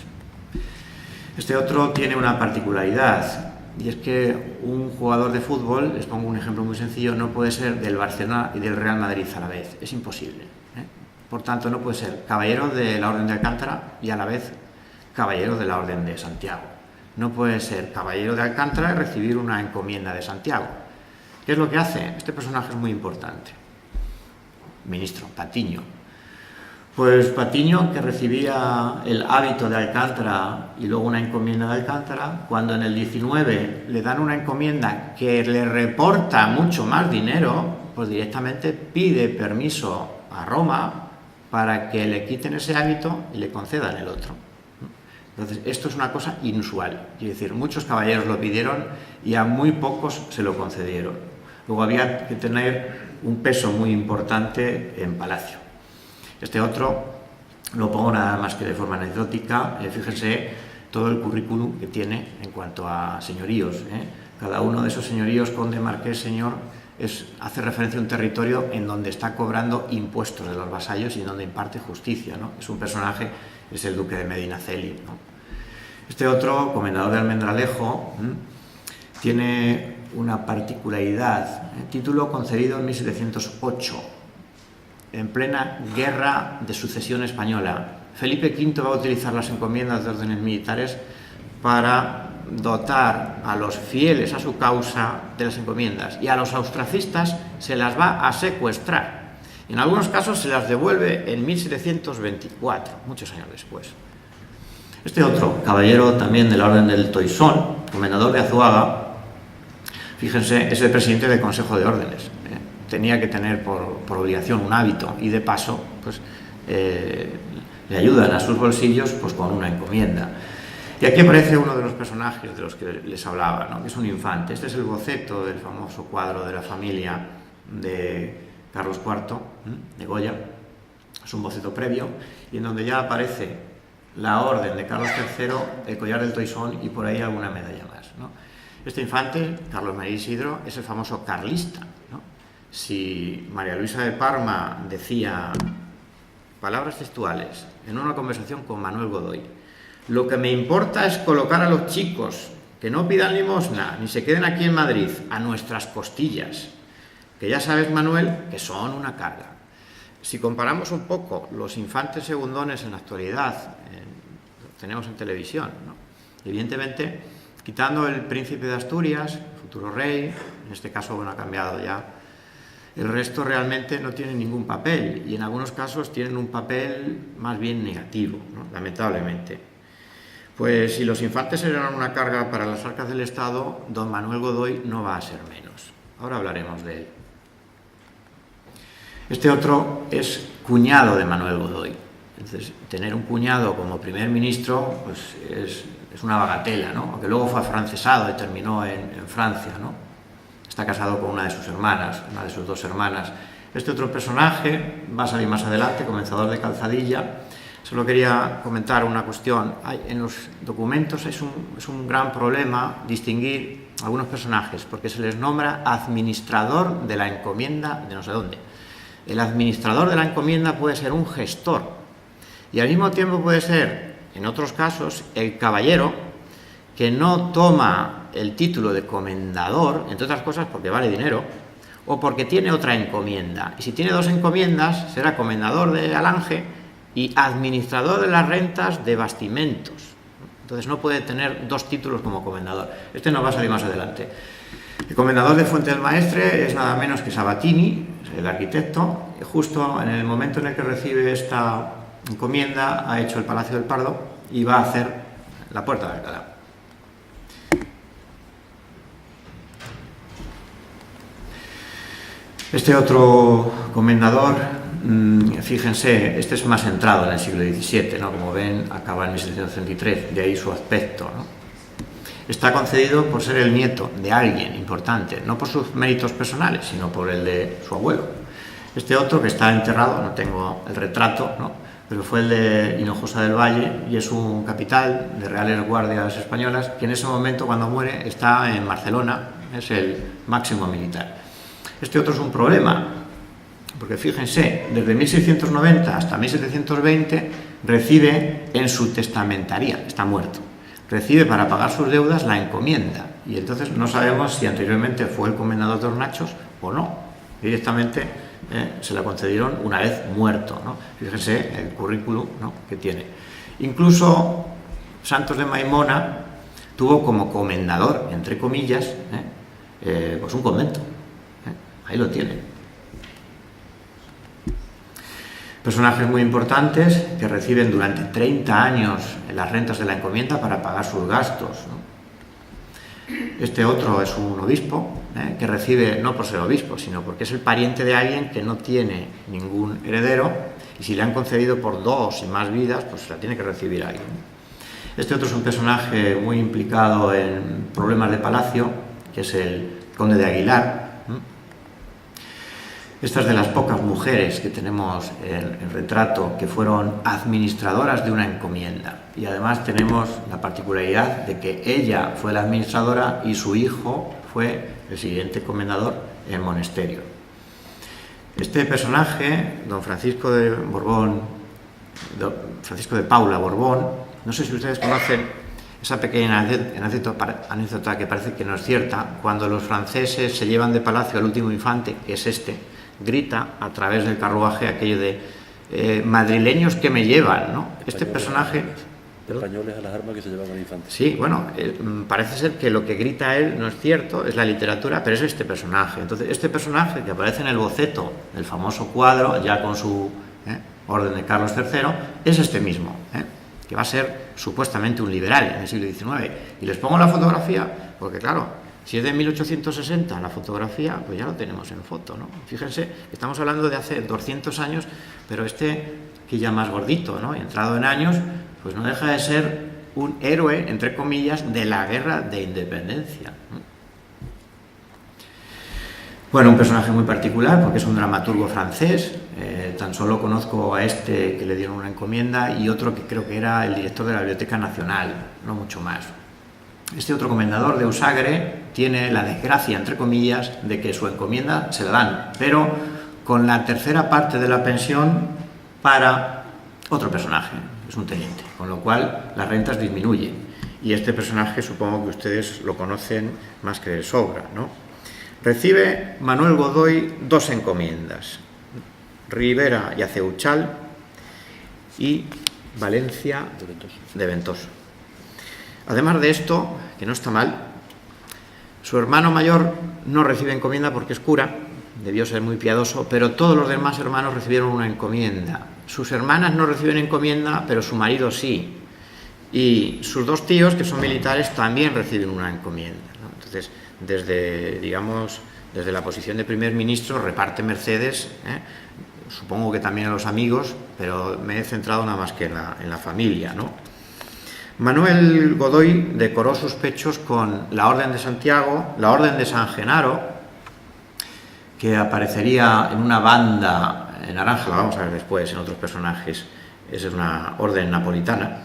Este otro tiene una particularidad, y es que un jugador de fútbol, les pongo un ejemplo muy sencillo, no puede ser del Barcelona y del Real Madrid a la vez, es imposible. Por tanto, no puede ser caballero de la Orden de Alcántara y a la vez caballero de la Orden de Santiago. No puede ser caballero de Alcántara y recibir una encomienda de Santiago. ¿Qué es lo que hace? Este personaje es muy importante. Ministro, Patiño. Pues Patiño, que recibía el hábito de Alcántara y luego una encomienda de Alcántara, cuando en el 19 le dan una encomienda que le reporta mucho más dinero, pues directamente pide permiso a Roma para que le quiten ese hábito y le concedan el otro. Entonces, esto es una cosa inusual. Es decir, muchos caballeros lo pidieron y a muy pocos se lo concedieron. Luego había que tener un peso muy importante en palacio. Este otro lo pongo nada más que de forma anecdótica. Fíjense todo el currículum que tiene en cuanto a señoríos. Cada uno de esos señoríos, conde, marqués, señor, hace referencia a un territorio en donde está cobrando impuestos de los vasallos y donde imparte justicia, ¿no? Es un personaje, es el duque de Medinaceli, ¿no? Este otro, comendador de Almendralejo, tiene una particularidad, título concedido en 1708, en plena guerra de sucesión española. Felipe V va a utilizar las encomiendas de órdenes militares para dotar a los fieles a su causa de las encomiendas, y a los austracistas se las va a secuestrar. En algunos casos se las devuelve en 1724, muchos años después. Este otro, caballero también de la Orden del Toisón, comendador de Azuaga, fíjense, es el presidente del Consejo de Órdenes. Tenía que tener por obligación un hábito, y de paso pues, le ayudan a sus bolsillos pues, con una encomienda. Y aquí aparece uno de los personajes de los que les hablaba, ¿no? Que es un infante. Este es el boceto del famoso cuadro de la familia de Carlos IV, de Goya. Es un boceto previo, y en donde ya aparece la orden de Carlos III, el collar del Toisón y por ahí alguna medalla más, ¿no? Este infante, Carlos María Isidro, es el famoso carlista, ¿no? Si María Luisa de Parma decía, palabras textuales, en una conversación con Manuel Godoy: lo que me importa es colocar a los chicos, que no pidan limosna, ni se queden aquí en Madrid, a nuestras costillas, que ya sabes, Manuel, que son una carga. Si comparamos un poco los infantes segundones en la actualidad, tenemos en televisión, ¿no? Evidentemente, quitando el príncipe de Asturias, futuro rey, en este caso, bueno, ha cambiado ya, el resto realmente no tiene ningún papel, y en algunos casos tienen un papel más bien negativo, ¿no? Lamentablemente. Pues si los infantes eran una carga para las arcas del Estado, don Manuel Godoy no va a ser menos. Ahora hablaremos de él. Este otro es cuñado de Manuel Godoy. Entonces, tener un cuñado como primer ministro pues es una bagatela, ¿no? Aunque luego fue afrancesado y terminó en Francia, ¿no? Está casado con una de sus hermanas, una de sus dos hermanas. Este otro personaje va a salir más adelante, comenzador de Calzadilla. Solo quería comentar una cuestión. En los documentos es un gran problema distinguir algunos personajes, porque se les nombra administrador de la encomienda de no sé dónde. El administrador de la encomienda puede ser un gestor, y al mismo tiempo puede ser, en otros casos, el caballero que no toma el título de comendador, entre otras cosas porque vale dinero, o porque tiene otra encomienda. Y si tiene dos encomiendas, será comendador de Alange y administrador de las rentas de bastimentos. Entonces no puede tener dos títulos como comendador. Este nos va a salir más adelante. El comendador de Fuente del Maestre es nada menos que Sabatini, el arquitecto. Justo en el momento en el que recibe esta encomienda, ha hecho el Palacio del Pardo y va a hacer la Puerta de Alcalá. Este otro comendador Fíjense, este es más centrado en el siglo XVII, ¿no? Como ven, acaba en 1733, de ahí su aspecto, ¿no? Está concedido por ser el nieto de alguien importante, no por sus méritos personales, sino por el de su abuelo. Este otro, que está enterrado, no tengo el retrato, ¿no? Pero fue el de Hinojosa del Valle, y es un capitán de Reales Guardias Españolas que en ese momento, cuando muere, está en Barcelona, es el máximo militar. Este otro es un problema, porque fíjense, desde 1690 hasta 1720 recibe en su testamentaría, está muerto, recibe para pagar sus deudas la encomienda, y entonces no sabemos si anteriormente fue el comendador de Hornachos o no, directamente se la concedieron una vez muerto, ¿no? Fíjense el currículum, ¿no?, que tiene. Incluso Santos de Maimona tuvo como comendador, entre comillas, pues un convento, ahí lo tienen. Personajes muy importantes que reciben durante 30 años las rentas de la encomienda para pagar sus gastos, ¿no? Este otro es un obispo, que recibe no por ser obispo, sino porque es el pariente de alguien que no tiene ningún heredero, y si le han concedido por 2 y más vidas, pues la tiene que recibir alguien. Este otro es un personaje muy implicado en problemas de palacio, que es el conde de Aguilar. Esta es de las pocas mujeres que tenemos en retrato que fueron administradoras de una encomienda, y además tenemos la particularidad de que ella fue la administradora y su hijo fue el siguiente comendador en el monasterio. Este personaje, don Francisco de Borbón, Francisco de Paula Borbón, no sé si ustedes conocen esa pequeña anécdota que parece que no es cierta. Cuando los franceses se llevan de palacio al último infante, que es este, grita a través del carruaje aquello de madrileños que me llevan, ¿no? Este personaje... Españoles a las armas que se llevaban al infante. Sí, bueno, parece ser que lo que grita él no es cierto, es la literatura, pero es este personaje. Entonces, este personaje que aparece en el boceto del famoso cuadro, ya con su orden de Carlos III, es este mismo, que va a ser supuestamente un liberal en el siglo XIX. Y les pongo la fotografía porque, claro, si es de 1860 la fotografía, pues ya lo tenemos en foto, ¿no? Fíjense, estamos hablando de hace 200 años, pero este, que ya más gordito, ¿no?, y entrado en años, pues no deja de ser un héroe, entre comillas, de la guerra de independencia. Bueno, un personaje muy particular porque es un dramaturgo francés. Tan solo conozco a este que le dieron una encomienda y otro que creo que era el director de la Biblioteca Nacional, no mucho más. Este otro comendador de Usagre tiene la desgracia, entre comillas, de que su encomienda se la dan, pero con la tercera parte de la pensión para otro personaje, es un teniente, con lo cual las rentas disminuyen. Y este personaje supongo que ustedes lo conocen más que de sobra, ¿no? Recibe Manuel Godoy 2 encomiendas, Ribera y Aceuchal y Valencia de Ventoso. Además de esto, que no está mal, su hermano mayor no recibe encomienda porque es cura, debió ser muy piadoso, pero todos los demás hermanos recibieron una encomienda. Sus hermanas no reciben encomienda, pero su marido sí. Y sus 2 tíos, que son militares, también reciben una encomienda, ¿no? Entonces, desde la posición de primer ministro reparte mercedes, supongo que también a los amigos, pero me he centrado nada más que en la familia, ¿no? Manuel Godoy decoró sus pechos con la Orden de Santiago, la Orden de San Genaro, que aparecería en una banda en naranja, la vamos a ver después en otros personajes, esa es una orden napolitana,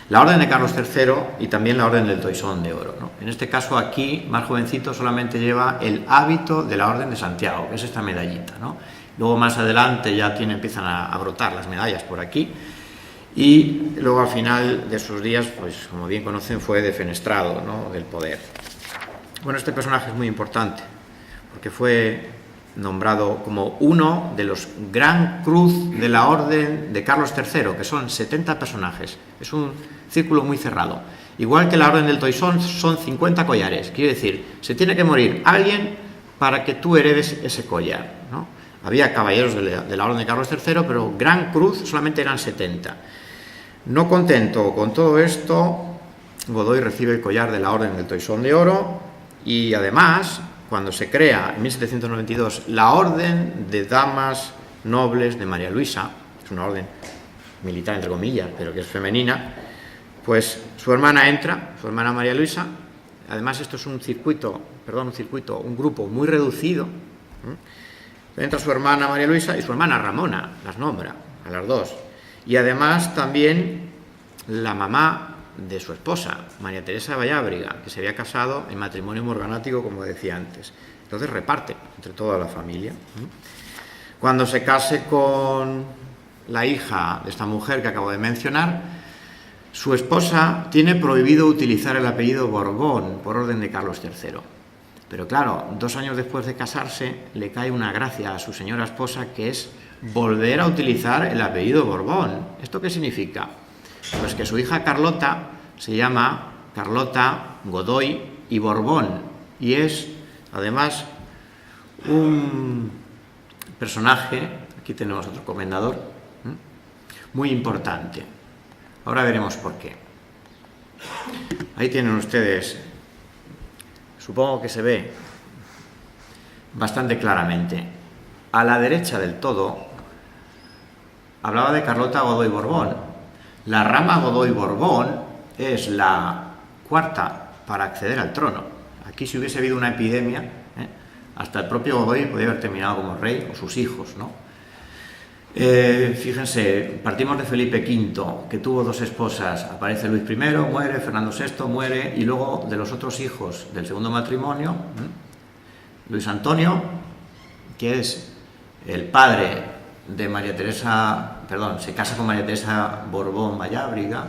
la Orden de Carlos III y también la Orden del Toisón de Oro, ¿no? En este caso aquí, más jovencito, solamente lleva el hábito de la Orden de Santiago, que es esta medallita, ¿no? Luego más adelante ya empiezan a brotar las medallas por aquí, y luego al final de sus días, pues como bien conocen, fue defenestrado, ¿no?, del poder. Bueno, este personaje es muy importante porque fue nombrado como uno de los Gran Cruz de la Orden de Carlos III, que son 70 personajes. Es un círculo muy cerrado. Igual que la Orden del Toisón, son 50 collares. Quiere decir, se tiene que morir alguien para que tú heredes ese collar, ¿no? Había caballeros de la Orden de Carlos III, pero Gran Cruz solamente eran 70. No contento con todo esto, Godoy recibe el collar de la Orden del Toisón de Oro y además, cuando se crea en 1792 la Orden de Damas nobles de María Luisa, es una orden militar entre comillas, pero que es femenina, pues su hermana entra, su hermana María Luisa. Además esto es un grupo muy reducido. Entra su hermana María Luisa y su hermana Ramona, las nombra a las dos. Y además también la mamá de su esposa, María Teresa de Vallábriga, que se había casado en matrimonio morganático, como decía antes. Entonces reparte entre toda la familia. Cuando se case con la hija de esta mujer que acabo de mencionar, su esposa tiene prohibido utilizar el apellido Borbón por orden de Carlos III. Pero claro, 2 años después de casarse, le cae una gracia a su señora esposa, que es volver a utilizar el apellido Borbón. ¿Esto qué significa? Pues que su hija Carlota se llama Carlota Godoy y Borbón, y es además un personaje, aquí tenemos otro comendador, muy importante. Ahora veremos por qué. Ahí tienen ustedes, supongo que se ve bastante claramente. A la derecha del todo hablaba de Carlota Godoy Borbón. La rama Godoy Borbón es la cuarta para acceder al trono. Aquí, si hubiese habido una epidemia, hasta el propio Godoy podría haber terminado como rey, o sus hijos, ¿no? Fíjense, partimos de Felipe V, que tuvo 2 esposas. Aparece Luis I, muere, Fernando VI muere, y luego de los otros hijos del segundo matrimonio, Luis Antonio, que es el padre de María Teresa, se casa con María Teresa Borbón Vallábriga,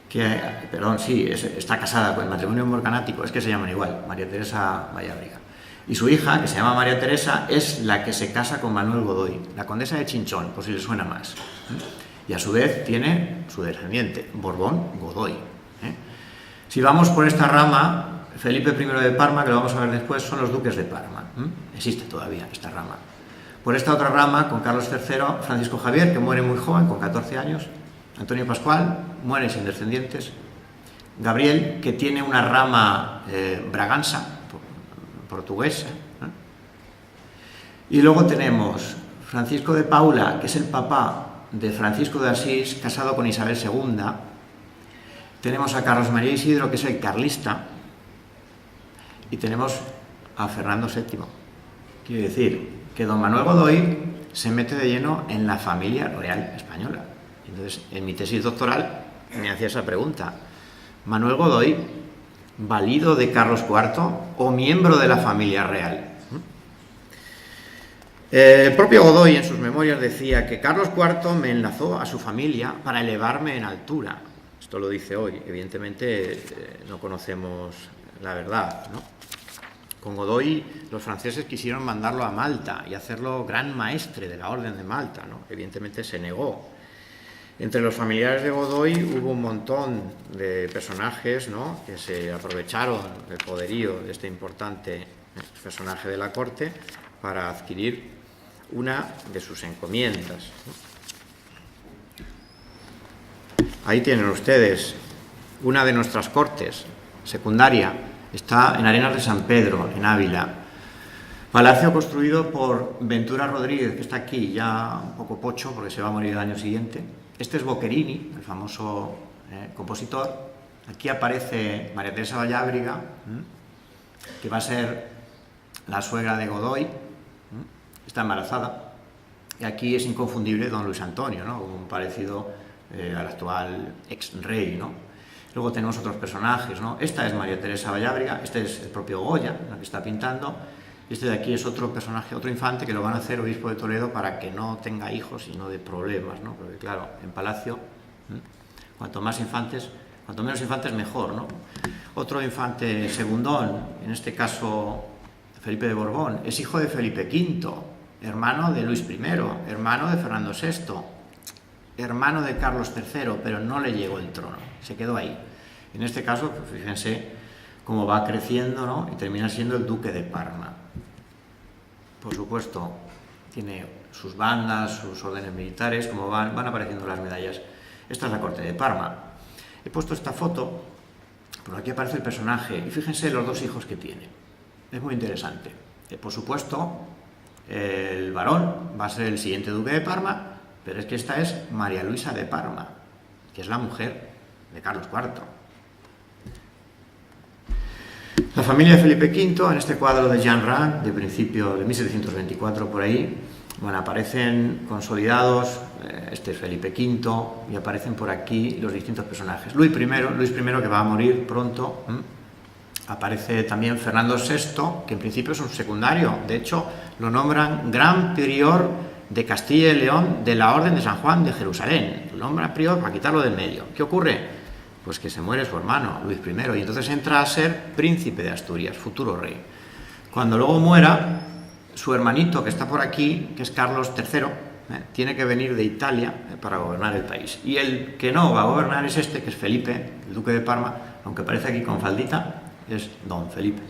está casada con el matrimonio morganático, es que se llaman igual, María Teresa Vallábriga. Y su hija, que se llama María Teresa, es la que se casa con Manuel Godoy, la condesa de Chinchón, por si le suena más. Y a su vez tiene su descendiente, Borbón Godoy. Si vamos por esta rama, Felipe I de Parma, que lo vamos a ver después, son los duques de Parma. Existe todavía esta rama. Por esta otra rama, con Carlos III, Francisco Javier, que muere muy joven, con 14 años, Antonio Pascual, muere sin descendientes, Gabriel, que tiene una rama braganza, portuguesa, y luego tenemos Francisco de Paula, que es el papá de Francisco de Asís, casado con Isabel II. Tenemos a Carlos María Isidro, que es el carlista, y tenemos a Fernando VII. Quiere decir que don Manuel Godoy se mete de lleno en la familia real española. Entonces, en mi tesis doctoral me hacía esa pregunta: ¿Manuel Godoy, valido de Carlos IV o miembro de la familia real? El propio Godoy en sus memorias decía que Carlos IV me enlazó a su familia para elevarme en altura. Esto lo dice hoy. Evidentemente no conocemos la verdad, ¿no? Con Godoy los franceses quisieron mandarlo a Malta y hacerlo gran maestre de la Orden de Malta, ¿no? Evidentemente se negó. Entre los familiares de Godoy hubo un montón de personajes, ¿no?, que se aprovecharon del poderío de este importante personaje de la corte para adquirir una de sus encomiendas. Ahí tienen ustedes una de nuestras cortes, secundaria, está en Arenas de San Pedro, en Ávila. Palacio construido por Ventura Rodríguez, que está aquí, ya un poco pocho porque se va a morir el año siguiente. Este es Boccherini, el famoso compositor. Aquí aparece María Teresa Vallábriga, que va a ser la suegra de Godoy, está embarazada. Y aquí es inconfundible don Luis Antonio, ¿no?, un parecido al actual ex-rey, ¿no? Luego tenemos otros personajes, ¿no? Esta es María Teresa Vallábriga, este es el propio Goya, la que está pintando. Este de aquí es otro personaje, otro infante, que lo van a hacer obispo de Toledo para que no tenga hijos y no dé problemas, ¿no? Porque claro, en palacio, cuanto menos infantes mejor, ¿no? Otro infante segundón, en este caso Felipe de Borbón, es hijo de Felipe V, hermano de Luis I, hermano de Fernando VI, hermano de Carlos III, pero no le llegó el trono, se quedó ahí. En este caso, pues fíjense cómo va creciendo, ¿no?, y termina siendo el duque de Parma. Por supuesto, tiene sus bandas, sus órdenes militares, como van apareciendo las medallas. Esta es la corte de Parma. He puesto esta foto, por aquí aparece el personaje, y fíjense los 2 hijos que tiene. Es muy interesante. Por supuesto, el varón va a ser el siguiente duque de Parma, pero es que esta es María Luisa de Parma, que es la mujer de Carlos IV. La familia de Felipe V, en este cuadro de Jean Rang, de principio de 1724 por ahí, bueno, aparecen consolidados, este es Felipe V, y aparecen por aquí los distintos personajes. Luis I, que va a morir pronto, aparece también Fernando VI, que en principio es un secundario, de hecho lo nombran Gran Prior de Castilla y León de la Orden de San Juan de Jerusalén, lo nombran prior para quitarlo del medio. ¿Qué ocurre? Pues que se muere su hermano, Luis I, y entonces entra a ser príncipe de Asturias, futuro rey. Cuando luego muera, su hermanito, que está por aquí, que es Carlos III, tiene que venir de Italia para gobernar el país. Y el que no va a gobernar es este, que es Felipe, el duque de Parma, aunque aparece aquí con faldita, es don Felipe.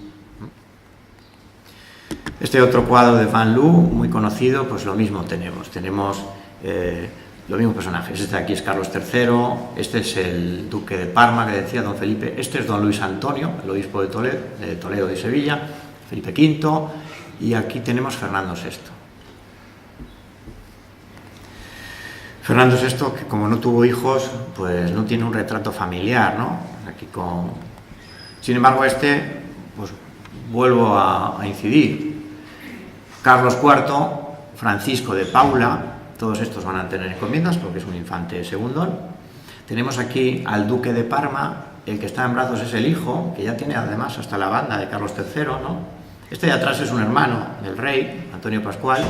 Este otro cuadro de Van Loo, muy conocido, pues lo mismo tenemos los mismos personajes. Este de aquí es Carlos III, este es el duque de Parma, que decía don Felipe, este es don Luis Antonio, el obispo de Toledo y Sevilla, Felipe V, y aquí tenemos Fernando VI. Fernando VI, que como no tuvo hijos, pues no tiene un retrato familiar, ¿no? Sin embargo, pues vuelvo a incidir. Carlos IV, Francisco de Paula, todos estos van a tener encomiendas porque es un infante segundón. Tenemos aquí al duque de Parma, el que está en brazos es el hijo, que ya tiene además hasta la banda de Carlos III, ¿no? Este de atrás es un hermano del rey, Antonio Pascual.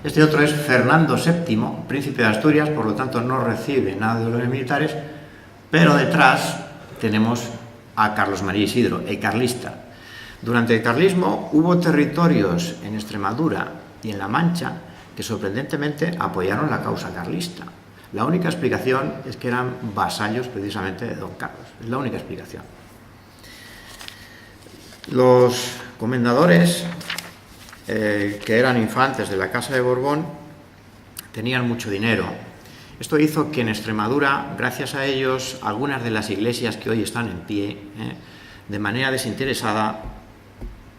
Este otro es Fernando VII, príncipe de Asturias, por lo tanto no recibe nada de los militares, pero detrás tenemos a Carlos María Isidro, el carlista. Durante el carlismo hubo territorios en Extremadura y en La Mancha que sorprendentemente apoyaron la causa carlista. La única explicación es que eran vasallos precisamente de don Carlos. Es la única explicación. Los comendadores, que eran infantes de la Casa de Borbón, tenían mucho dinero. Esto hizo que en Extremadura, gracias a ellos, algunas de las iglesias que hoy están en pie, de manera desinteresada,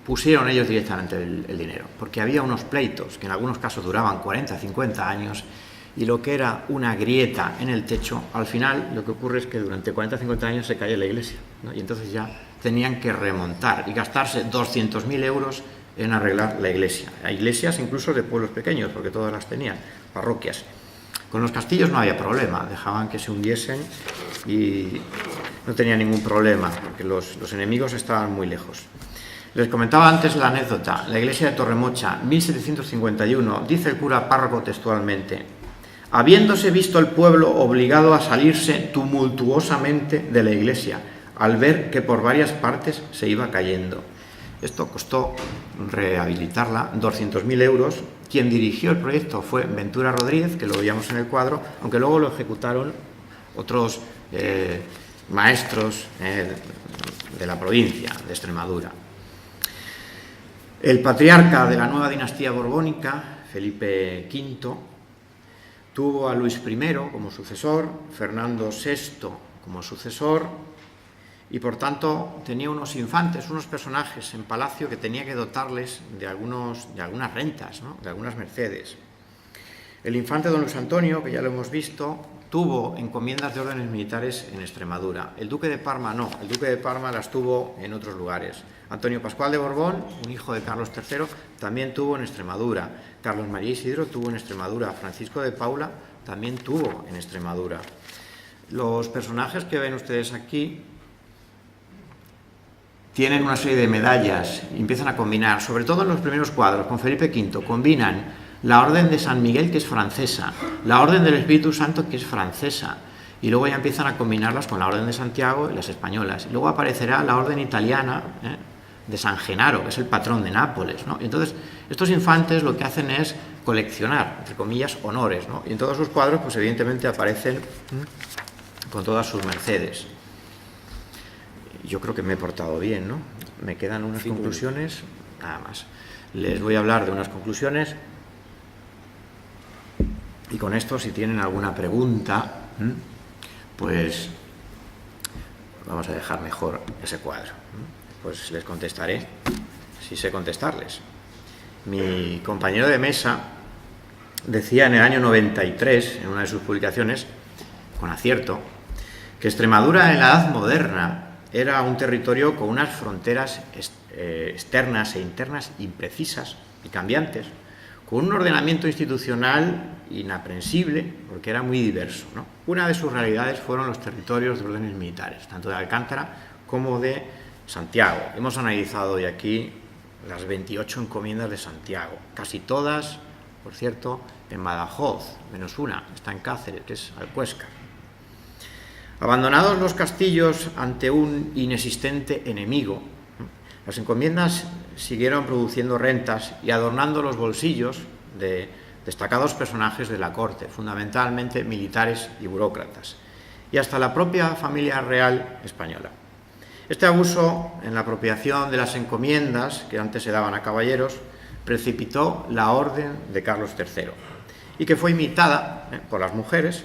pusieron ellos directamente el dinero, porque había unos pleitos que en algunos casos duraban 40, 50 años, y lo que era una grieta en el techo, al final lo que ocurre es que durante 40, 50 años se cae la iglesia, ¿no? Y entonces ya tenían que remontar y gastarse 200.000 euros en arreglar la iglesia. Hay iglesias incluso de pueblos pequeños, porque todas las tenían, parroquias. Con los castillos no había problema, dejaban que se hundiesen y no tenía ningún problema, porque los enemigos estaban muy lejos. Les comentaba antes la anécdota. La iglesia de Torremocha, 1751, dice el cura párroco textualmente: habiéndose visto el pueblo obligado a salirse tumultuosamente de la iglesia, al ver que por varias partes se iba cayendo. Esto costó rehabilitarla 200.000 euros. Quien dirigió el proyecto fue Ventura Rodríguez, que lo veíamos en el cuadro, aunque luego lo ejecutaron otros maestros de la provincia de Extremadura. El patriarca de la nueva dinastía borbónica, Felipe V, tuvo a Luis I como sucesor, Fernando VI como sucesor, y por tanto tenía unos infantes, unos personajes en palacio que tenía que dotarles de algunas rentas, ¿no? De algunas mercedes. El infante don Luis Antonio, que ya lo hemos visto, tuvo encomiendas de órdenes militares en Extremadura. El duque de Parma no, el duque de Parma las tuvo en otros lugares. Antonio Pascual de Borbón, un hijo de Carlos III, también tuvo en Extremadura. Carlos María Isidro tuvo en Extremadura. Francisco de Paula también tuvo en Extremadura. Los personajes que ven ustedes aquí tienen una serie de medallas y empiezan a combinar, sobre todo en los primeros cuadros, con Felipe V, combinan la Orden de San Miguel, que es francesa, la Orden del Espíritu Santo, que es francesa, y luego ya empiezan a combinarlas con la Orden de Santiago y las españolas. Y luego aparecerá la Orden italiana de San Genaro, que es el patrón de Nápoles, ¿no? Y entonces, estos infantes lo que hacen es coleccionar, entre comillas, honores, ¿no? Y en todos sus cuadros, pues evidentemente aparecen con todas sus mercedes. Yo creo que me he portado bien, ¿no? Me quedan unas conclusiones, nada más. Les voy a hablar de unas conclusiones y con esto, si tienen alguna pregunta, pues vamos a dejar mejor ese cuadro. Pues les contestaré, si sé contestarles. mi compañero de mesa decía en el año 93, en una de sus publicaciones, con acierto, que Extremadura en la Edad Moderna era un territorio con unas fronteras externas e internas imprecisas y cambiantes, con un ordenamiento institucional inaprensible, porque era muy diverso, ¿no? Una de sus realidades fueron los territorios de órdenes militares, tanto de Alcántara como de Santiago. Hemos analizado hoy aquí las 28 encomiendas de Santiago, casi todas, por cierto, en Badajoz, menos una, está en Cáceres, que es Alcuéscar. Abandonados los castillos ante un inexistente enemigo, las encomiendas siguieron produciendo rentas y adornando los bolsillos de destacados personajes de la corte, fundamentalmente militares y burócratas, y hasta la propia familia real española. Este abuso en la apropiación de las encomiendas, que antes se daban a caballeros, precipitó la orden de Carlos III, y que fue imitada por las mujeres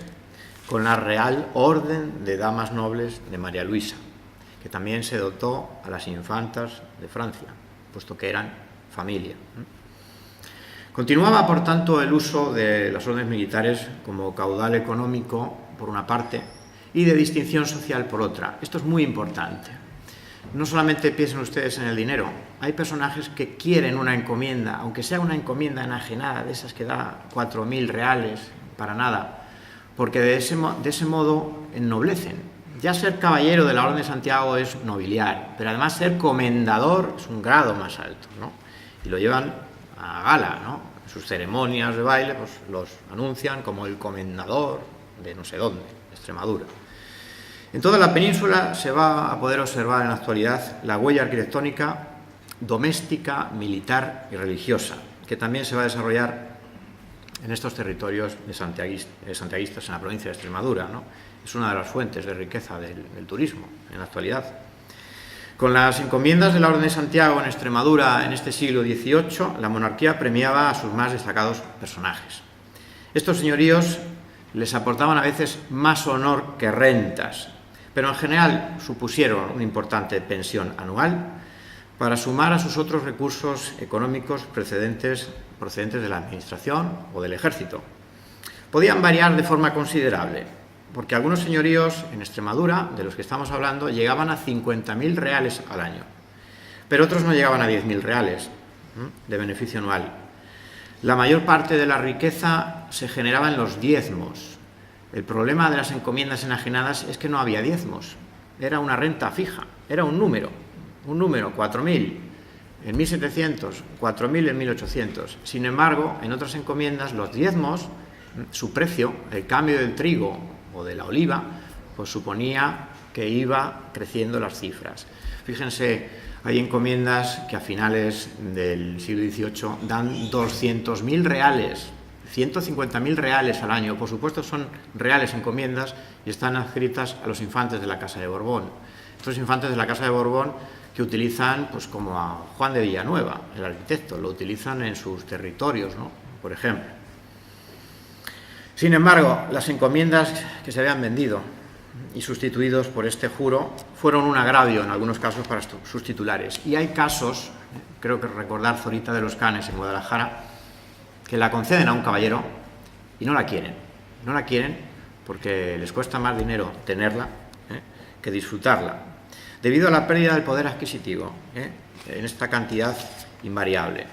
con la Real Orden de Damas Nobles de María Luisa, que también se dotó a las infantas de Francia, puesto que eran familia. Continuaba, por tanto, el uso de las órdenes militares como caudal económico, por una parte, y de distinción social, por otra. Esto es muy importante. No solamente piensen ustedes en el dinero, hay personajes que quieren una encomienda, aunque sea una encomienda enajenada, de esas que da 4.000 reales, para nada, porque de ese modo ennoblecen. Ya ser caballero de la Orden de Santiago es nobiliar, pero además ser comendador es un grado más alto, ¿no? Y lo llevan a gala, ¿no? En sus ceremonias de baile pues los anuncian como el comendador de no sé dónde, Extremadura. En toda la península se va a poder observar en la actualidad la huella arquitectónica doméstica, militar y religiosa, que también se va a desarrollar en estos territorios de santiaguistas en la provincia de Extremadura, ¿no? Es una de las fuentes de riqueza del turismo en la actualidad. Con las encomiendas de la Orden de Santiago en Extremadura en este siglo XVIII, la monarquía premiaba a sus más destacados personajes. Estos señoríos les aportaban a veces más honor que rentas, pero en general supusieron una importante pensión anual para sumar a sus otros recursos económicos procedentes de la administración o del ejército. Podían variar de forma considerable, porque algunos señoríos en Extremadura, de los que estamos hablando, llegaban a 50.000 reales al año, pero otros no llegaban a 10.000 reales de beneficio anual. La mayor parte de la riqueza se generaba en los diezmos. El problema de las encomiendas enajenadas es que no había diezmos, era una renta fija, era un número, 4.000 en 1700, 4.000 en 1800. Sin embargo, en otras encomiendas los diezmos, su precio, el cambio del trigo o de la oliva, pues suponía que iba creciendo las cifras. Fíjense, hay encomiendas que a finales del siglo XVIII dan 200.000 reales, 150.000 reales al año. Por supuesto son reales encomiendas y están adscritas a los infantes de la Casa de Borbón. Estos infantes de la Casa de Borbón que utilizan, pues como a Juan de Villanueva, el arquitecto, lo utilizan en sus territorios, ¿no? Por ejemplo. Sin embargo, las encomiendas que se habían vendido y sustituidos por este juro fueron un agravio en algunos casos para sus titulares. Y hay casos, creo que recordar Zorita de los Canes en Guadalajara, que la conceden a un caballero y no la quieren. No la quieren porque les cuesta más dinero tenerla que disfrutarla, debido a la pérdida del poder adquisitivo en esta cantidad invariable.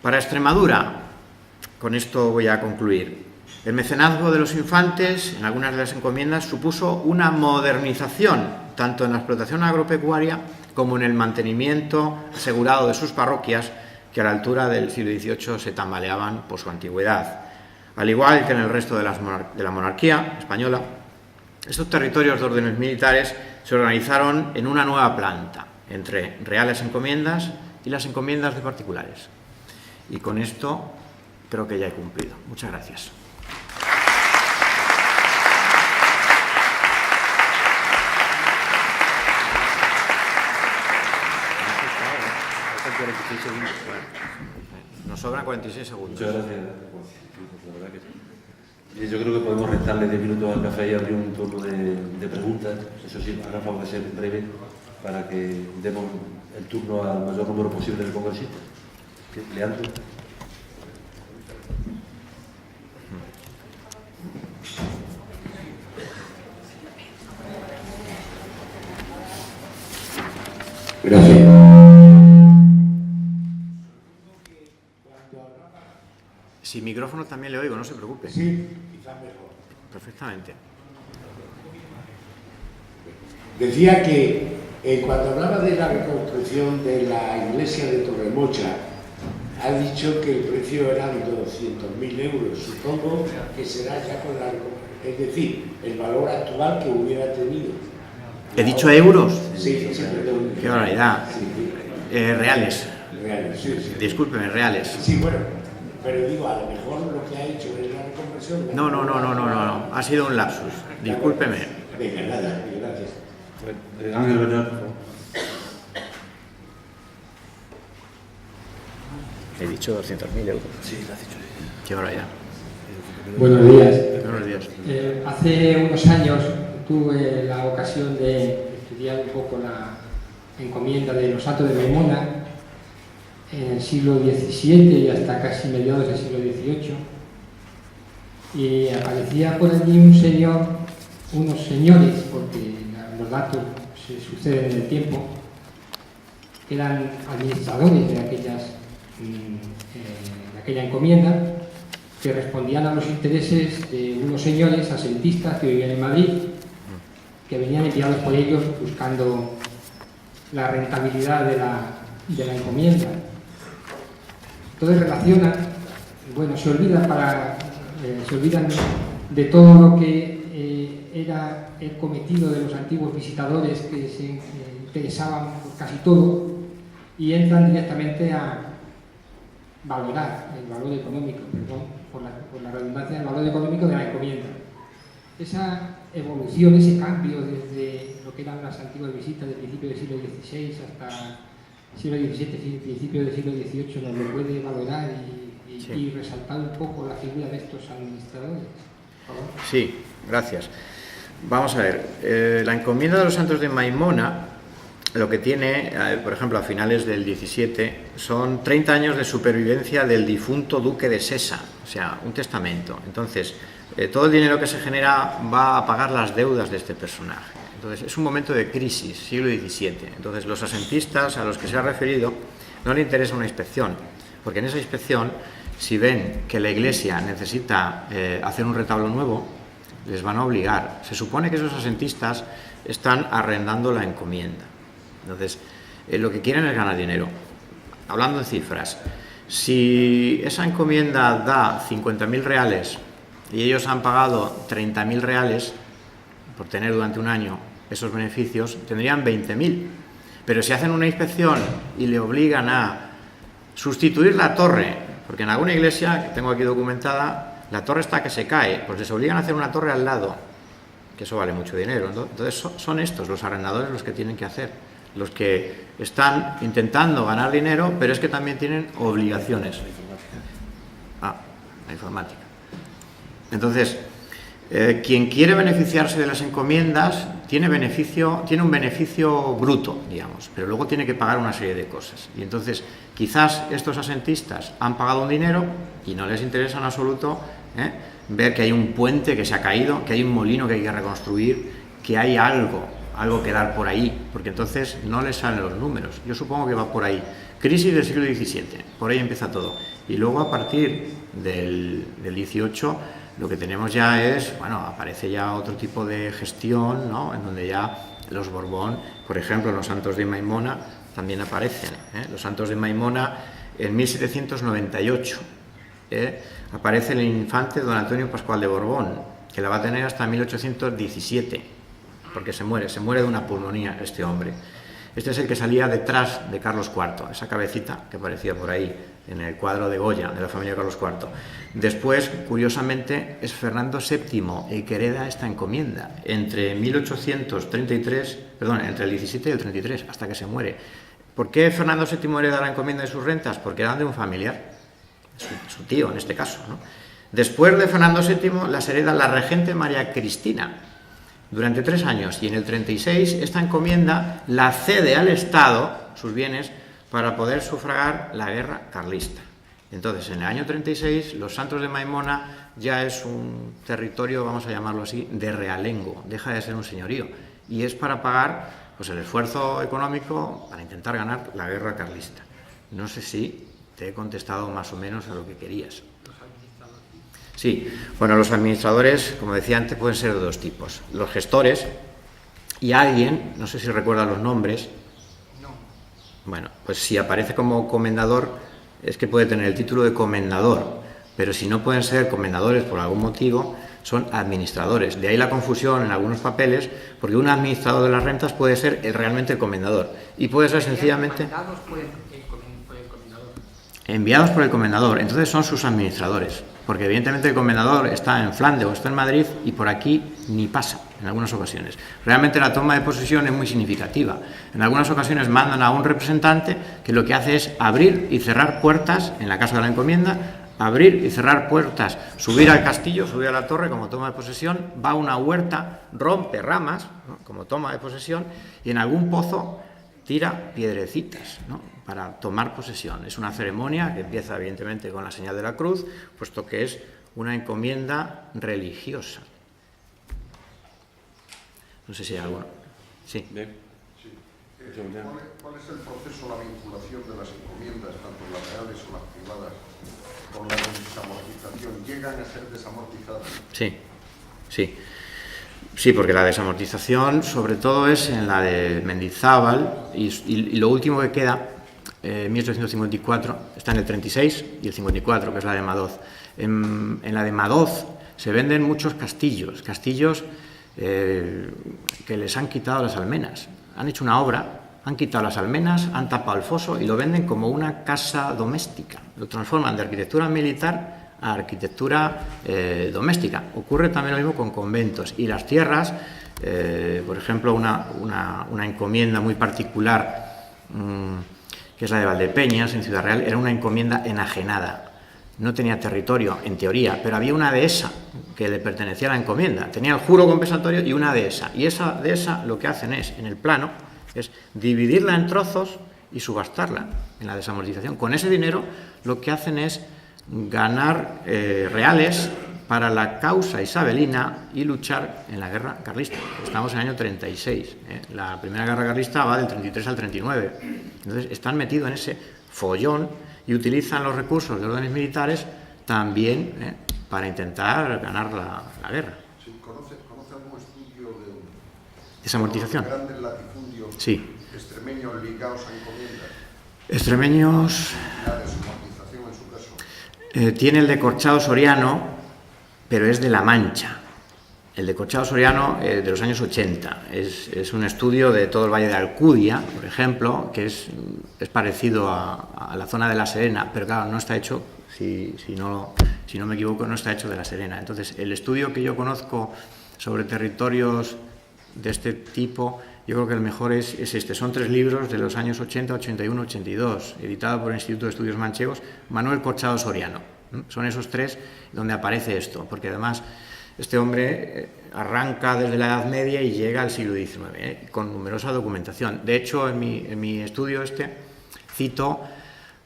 Para Extremadura, con esto voy a concluir, el mecenazgo de los infantes en algunas de las encomiendas supuso una modernización, tanto en la explotación agropecuaria como en el mantenimiento asegurado de sus parroquias, que a la altura del siglo XVIII se tambaleaban por su antigüedad. Al igual que en el resto de la monarquía española, estos territorios de órdenes militares se organizaron en una nueva planta, entre reales encomiendas y las encomiendas de particulares. Y con esto creo que ya he cumplido. Muchas gracias. Nos sobran 46 segundos. Muchas gracias. La verdad que sí. Bien, yo creo que podemos restarle 10 minutos al café y abrir un turno de preguntas. Eso sí, hará favor de ser breve para que demos el turno al mayor número posible de congresistas. Leandro. Gracias. Sin micrófono también le oigo, no se preocupe. Sí, quizás mejor. Perfectamente. Decía que cuando hablaba de la reconstrucción de la iglesia de Torremocha, ha dicho que el precio era de 200.000 euros. Supongo que será ya con la... Es decir, el valor actual que hubiera tenido. ¿He dicho euros? Sí, perdón. Qué barbaridad. Sí, Reales. reales, sí. Discúlpeme, reales. Sí, bueno, pero digo, a lo mejor lo que ha hecho es la reconversión. No. Ha sido un lapsus. Discúlpeme. Venga, nada, gracias. Ángel Bernal, por favor. He dicho 200.000 euros. Sí, lo has dicho. Qué barbaridad. Buenos días. Buenos días. Hace unos años tuve la ocasión de estudiar un poco la encomienda de los Santos de Maimona en el siglo XVII y hasta casi mediados del siglo XVIII. Y aparecía por allí unos señores, porque los datos se suceden en el tiempo, que eran administradores de aquella encomienda, que respondían a los intereses de unos señores asentistas que vivían en Madrid, que venían enviados por ellos buscando la rentabilidad de la encomienda. Entonces relacionan, bueno, se olvidan de todo lo que era el cometido de los antiguos visitadores que se interesaban por casi todo y entran directamente a valorar el valor económico, por la redundancia, el valor económico de la encomienda. Esa evolución, ese cambio desde lo que eran las antiguas visitas del principio del siglo XVI hasta siglo XVII, principio del siglo XVIII, nos lo puede valorar y resaltar un poco la figura de estos administradores. ¿Por favor? Sí, gracias. Vamos a ver, la encomienda de los Santos de Maimona, lo que tiene, por ejemplo, a finales del XVII, son 30 años de supervivencia del difunto duque de Sesa, o sea, un testamento. Entonces, todo el dinero que se genera va a pagar las deudas de este personaje. Entonces, es un momento de crisis, siglo XVII. Entonces, los asentistas a los que se ha referido no le interesa una inspección, porque en esa inspección, si ven que la iglesia necesita hacer un retablo nuevo, les van a obligar. Se supone que esos asentistas están arrendando la encomienda. Entonces, lo que quieren es ganar dinero. Hablando en cifras, si esa encomienda da 50.000 reales y ellos han pagado 30.000 reales por tener durante un año esos beneficios, tendrían 20.000. Pero si hacen una inspección y le obligan a sustituir la torre, porque en alguna iglesia, que tengo aquí documentada, la torre está que se cae, pues les obligan a hacer una torre al lado, que eso vale mucho dinero. Entonces son estos, los arrendadores, los que tienen que hacer, los que están intentando ganar dinero, pero es que también tienen obligaciones. La informática. Entonces, quien quiere beneficiarse de las encomiendas tiene un beneficio bruto, digamos, pero luego tiene que pagar una serie de cosas. Y entonces, quizás estos asentistas han pagado un dinero y no les interesa en absoluto ver que hay un puente que se ha caído, que hay un molino que hay que reconstruir, que hay algo que dar por ahí, porque entonces no les salen los números. Yo supongo que va por ahí. Crisis del siglo XVII, por ahí empieza todo. Y luego a partir del XVIII lo que tenemos ya es, bueno, aparece ya otro tipo de gestión, ¿no? En donde ya los Borbón, por ejemplo, en los Santos de Maimona también aparecen. Los Santos de Maimona en 1798 aparece el infante don Antonio Pascual de Borbón, que la va a tener hasta 1817, porque se muere de una pulmonía este hombre. Este es el que salía detrás de Carlos IV, esa cabecita que aparecía por ahí en el cuadro de Goya, de la familia Carlos IV. Después, curiosamente, es Fernando VII el que hereda esta encomienda, entre el 17 y el 33, hasta que se muere. ¿Por qué Fernando VII hereda la encomienda de sus rentas? Porque eran de un familiar, su tío en este caso, ¿no? Después de Fernando VII las hereda la regente María Cristina, durante 3 años, y en el 36 esta encomienda la cede al Estado, sus bienes, para poder sufragar la guerra carlista. Entonces, en el año 36, los Santos de Maimona ya es un territorio, vamos a llamarlo así, de realengo, deja de ser un señorío, y es para pagar pues, el esfuerzo económico para intentar ganar la guerra carlista. No sé si te he contestado más o menos a lo que querías. Sí, bueno, los administradores, como decía antes, pueden ser de dos tipos. Los gestores y alguien, no sé si recuerdan los nombres. No. Bueno, pues si aparece como comendador, es que puede tener el título de comendador, pero si no pueden ser comendadores por algún motivo, son administradores. De ahí la confusión en algunos papeles, porque un administrador de las rentas puede ser realmente el comendador y puede ser sencillamente Mandados por el comendador. enviados por el comendador. Entonces son sus administradores, porque evidentemente el comendador está en Flandes o está en Madrid y por aquí ni pasa en algunas ocasiones. Realmente la toma de posesión es muy significativa. En algunas ocasiones mandan a un representante que lo que hace es abrir y cerrar puertas en la Casa de la Encomienda, abrir y cerrar puertas, subir al castillo, subir a la torre como toma de posesión, va a una huerta, rompe ramas, ¿no?, como toma de posesión, y en algún pozo tira piedrecitas, ¿no?, para tomar posesión. Es una ceremonia que empieza evidentemente con la señal de la cruz, puesto que es una encomienda religiosa. No sé si hay alguno. Sí. Bien. Sí. ¿Cuál es el proceso, la vinculación de las encomiendas, tanto las reales o las privadas, con la desamortización? ¿Llegan a ser desamortizadas? Sí, sí. Sí, porque la desamortización sobre todo es en la de Mendizábal y lo último que queda, 1854, está en el 36 y el 54, que es la de Madoz. En la de Madoz se venden muchos castillos que les han quitado las almenas. Han hecho una obra, han quitado las almenas, han tapado el foso y lo venden como una casa doméstica. Lo transforman de arquitectura militar a arquitectura doméstica. Ocurre también lo mismo con conventos. Y las tierras, por ejemplo, una encomienda muy particular, que es la de Valdepeñas, en Ciudad Real, era una encomienda enajenada. No tenía territorio, en teoría, pero había una dehesa que le pertenecía a la encomienda. Tenía el juro compensatorio y una dehesa. Y esa dehesa lo que hacen es, en el plano, es dividirla en trozos y subastarla en la desamortización. Con ese dinero lo que hacen es ganar reales para la causa isabelina y luchar en la guerra carlista. Estamos en el año 36. La primera guerra carlista va del 33 al 39. Entonces están metidos en ese follón y utilizan los recursos de órdenes militares también para intentar ganar la guerra. Sí, ¿Conoce algún estudio de Desamortización. grandes latifundios Sí. extremeños ligados a encomiendas? Extremeños. La desamortización en su caso. Tiene el de Corchado Soriano, pero es de La Mancha. El de Corchado Soriano de los años 80. Es un estudio de todo el Valle de Alcudia, por ejemplo, que es parecido a la zona de La Serena, pero claro, no está hecho, si no me equivoco, no está hecho de La Serena. Entonces, el estudio que yo conozco sobre territorios de este tipo, yo creo que el mejor es este. Son 3 libros de los años 80, 81, 82, editado por el Instituto de Estudios Manchegos, Manuel Corchado Soriano. Son esos 3 donde aparece esto, porque además este hombre arranca desde la Edad Media y llega al siglo XIX, con numerosa documentación. De hecho, en mi estudio cito,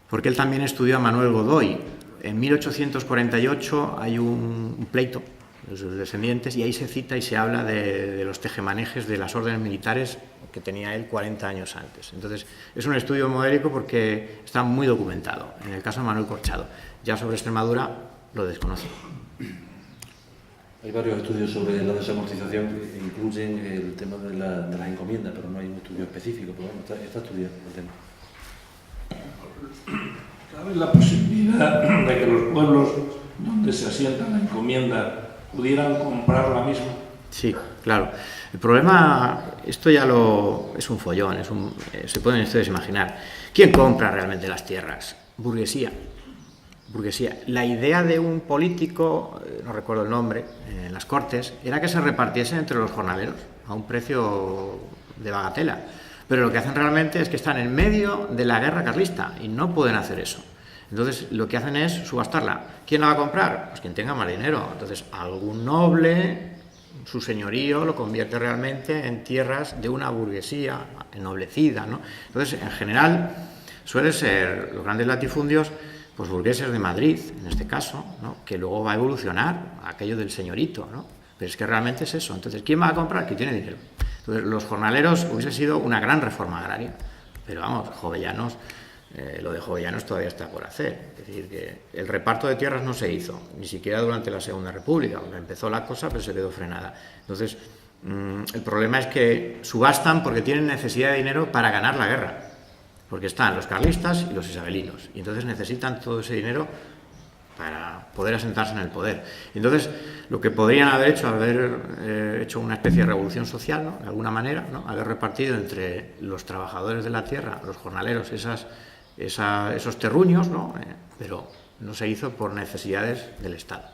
porque él también estudió a Manuel Godoy. En 1848 hay un pleito de sus descendientes y ahí se cita y se habla de los tejemanejes de las órdenes militares que tenía él 40 años antes. Entonces, es un estudio modélico porque está muy documentado, en el caso de Manuel Corchado. Ya sobre Extremadura lo desconozco. Hay varios estudios sobre la desamortización que incluyen el tema de las encomiendas, pero no hay un estudio específico, pero bueno, está estudiado el tema. ¿Cabe la posibilidad de que los pueblos donde se asienta la encomienda pudieran comprar la misma? Sí, claro. El problema, esto ya es un follón, se pueden ustedes imaginar. ¿Quién compra realmente las tierras? Burguesía. La idea de un político, no recuerdo el nombre, en las Cortes, era que se repartiesen entre los jornaleros a un precio de bagatela. Pero lo que hacen realmente es que están en medio de la guerra carlista y no pueden hacer eso. Entonces, lo que hacen es subastarla. ¿Quién la va a comprar? Pues quien tenga más dinero. Entonces, algún noble, su señorío, lo convierte realmente en tierras de una burguesía ennoblecida, ¿no? Entonces, en general, suelen ser los grandes latifundios, pues burgueses de Madrid, en este caso, ¿no? Que luego va a evolucionar aquello del señorito, ¿no? Pero es que realmente es eso. Entonces, ¿quién va a comprar? Que tiene dinero. Entonces, los jornaleros hubiese sido una gran reforma agraria, pero vamos, Jovellanos, lo de Jovellanos todavía está por hacer. Es decir, que el reparto de tierras no se hizo, ni siquiera durante la Segunda República, donde empezó la cosa, pero se quedó frenada. Entonces, el problema es que subastan porque tienen necesidad de dinero para ganar la guerra, porque están los carlistas y los isabelinos, y entonces necesitan todo ese dinero para poder asentarse en el poder. Entonces, lo que podrían haber hecho una especie de revolución social, ¿no? De alguna manera, ¿no? Haber repartido entre los trabajadores de la tierra, los jornaleros, esos terruños, ¿no? Pero no se hizo por necesidades del Estado.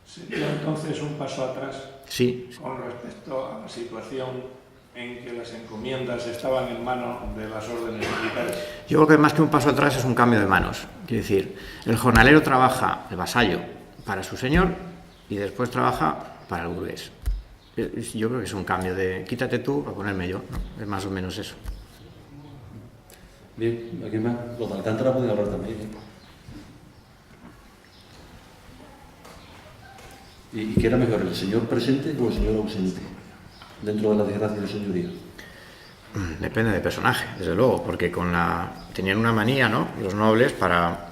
¿Sería entonces un paso atrás? Sí. Con respecto a la situación en que las encomiendas estaban en manos de las órdenes militares. Yo creo que más que un paso atrás es un cambio de manos. Quiere decir, el jornalero trabaja, el vasallo, para su señor y después trabaja para el burgués. Yo creo que es un cambio de quítate tú para ponerme yo, ¿no? Es más o menos eso. Bien, ¿a quién más? Los de Alcántara pueden hablar también, ¿eh? ¿Y qué era mejor, el señor presente o el señor ausente dentro de la desgracia del señorío? Depende del personaje, desde luego, porque tenían una manía, ¿no? Los nobles, para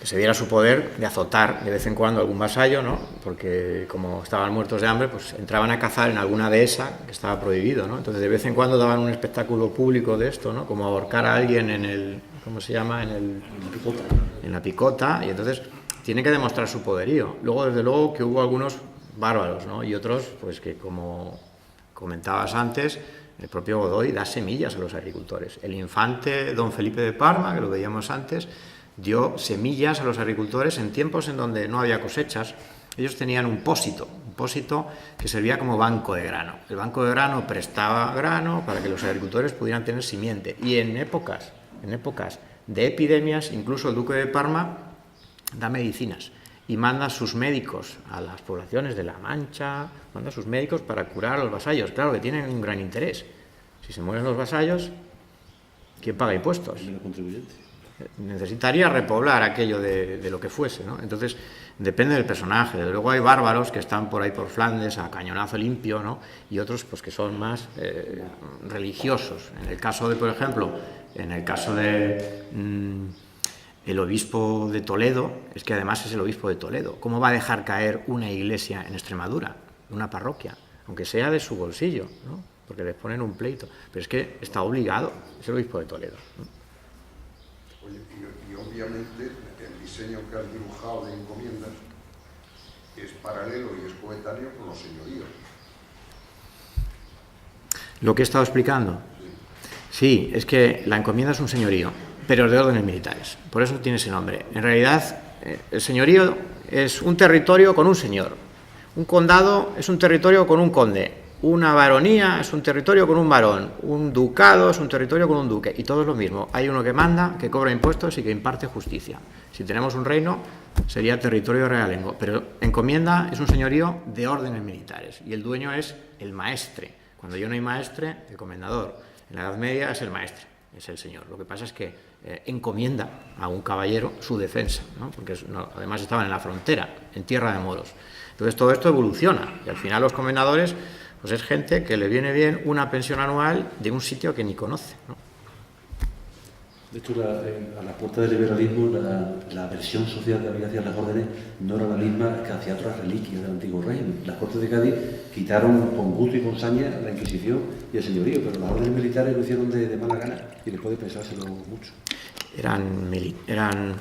que se viera su poder de azotar de vez en cuando algún vasallo, ¿no? Porque como estaban muertos de hambre, pues entraban a cazar en alguna dehesa que estaba prohibido, ¿no? Entonces de vez en cuando daban un espectáculo público de esto, ¿no? Como ahorcar a alguien en el, ¿cómo se llama? En la picota, y entonces tiene que demostrar su poderío. Luego, desde luego, que hubo algunos bárbaros, ¿no? Y otros, pues que como comentabas antes, el propio Godoy da semillas a los agricultores. El infante don Felipe de Parma, que lo veíamos antes, dio semillas a los agricultores en tiempos en donde no había cosechas. Ellos tenían un pósito que servía como banco de grano. El banco de grano prestaba grano para que los agricultores pudieran tener simiente. Y en épocas de epidemias, incluso el duque de Parma da medicinas y manda a sus médicos a las poblaciones de La Mancha, manda a sus médicos para curar a los vasallos. Claro que tienen un gran interés. Si se mueren los vasallos, ¿quién paga impuestos? Los contribuyentes. Necesitaría repoblar aquello de lo que fuese, ¿no? Entonces, depende del personaje. Luego hay bárbaros que están por ahí por Flandes a cañonazo limpio, ¿no? Y otros pues que son más religiosos. En el caso de, por ejemplo, el obispo de Toledo, es que además es el obispo de Toledo. ¿Cómo va a dejar caer una iglesia en Extremadura, una parroquia, aunque sea de su bolsillo, ¿no? Porque les ponen un pleito? Pero es que está obligado, es el obispo de Toledo, ¿no? Oye, y obviamente el diseño que has dibujado de encomiendas es paralelo y es coetáneo con los señoríos. Lo que he estado explicando. Sí, es que la encomienda es un señorío, pero de órdenes militares. Por eso tiene ese nombre. En realidad, el señorío es un territorio con un señor. Un condado es un territorio con un conde. Una baronía es un territorio con un varón. Un ducado es un territorio con un duque. Y todo es lo mismo. Hay uno que manda, que cobra impuestos y que imparte justicia. Si tenemos un reino, sería territorio realengo. Pero encomienda es un señorío de órdenes militares. Y el dueño es el maestre. Cuando yo no hay maestre, el comendador. En la Edad Media es el maestre, es el señor. Lo que pasa es que encomienda a un caballero su defensa, ¿no? Porque además estaban en la frontera, en tierra de moros. Entonces todo esto evoluciona y al final los comendadores pues es gente que le viene bien una pensión anual de un sitio que ni conoce, ¿no? De hecho, a la puerta del liberalismo, la versión social que había hacia las órdenes no era la misma que hacia otras reliquias del antiguo régimen. Las Cortes de Cádiz quitaron con gusto y con saña la Inquisición y el señorío, pero las órdenes militares lo hicieron de mala gana y después de pensárselo mucho. Eran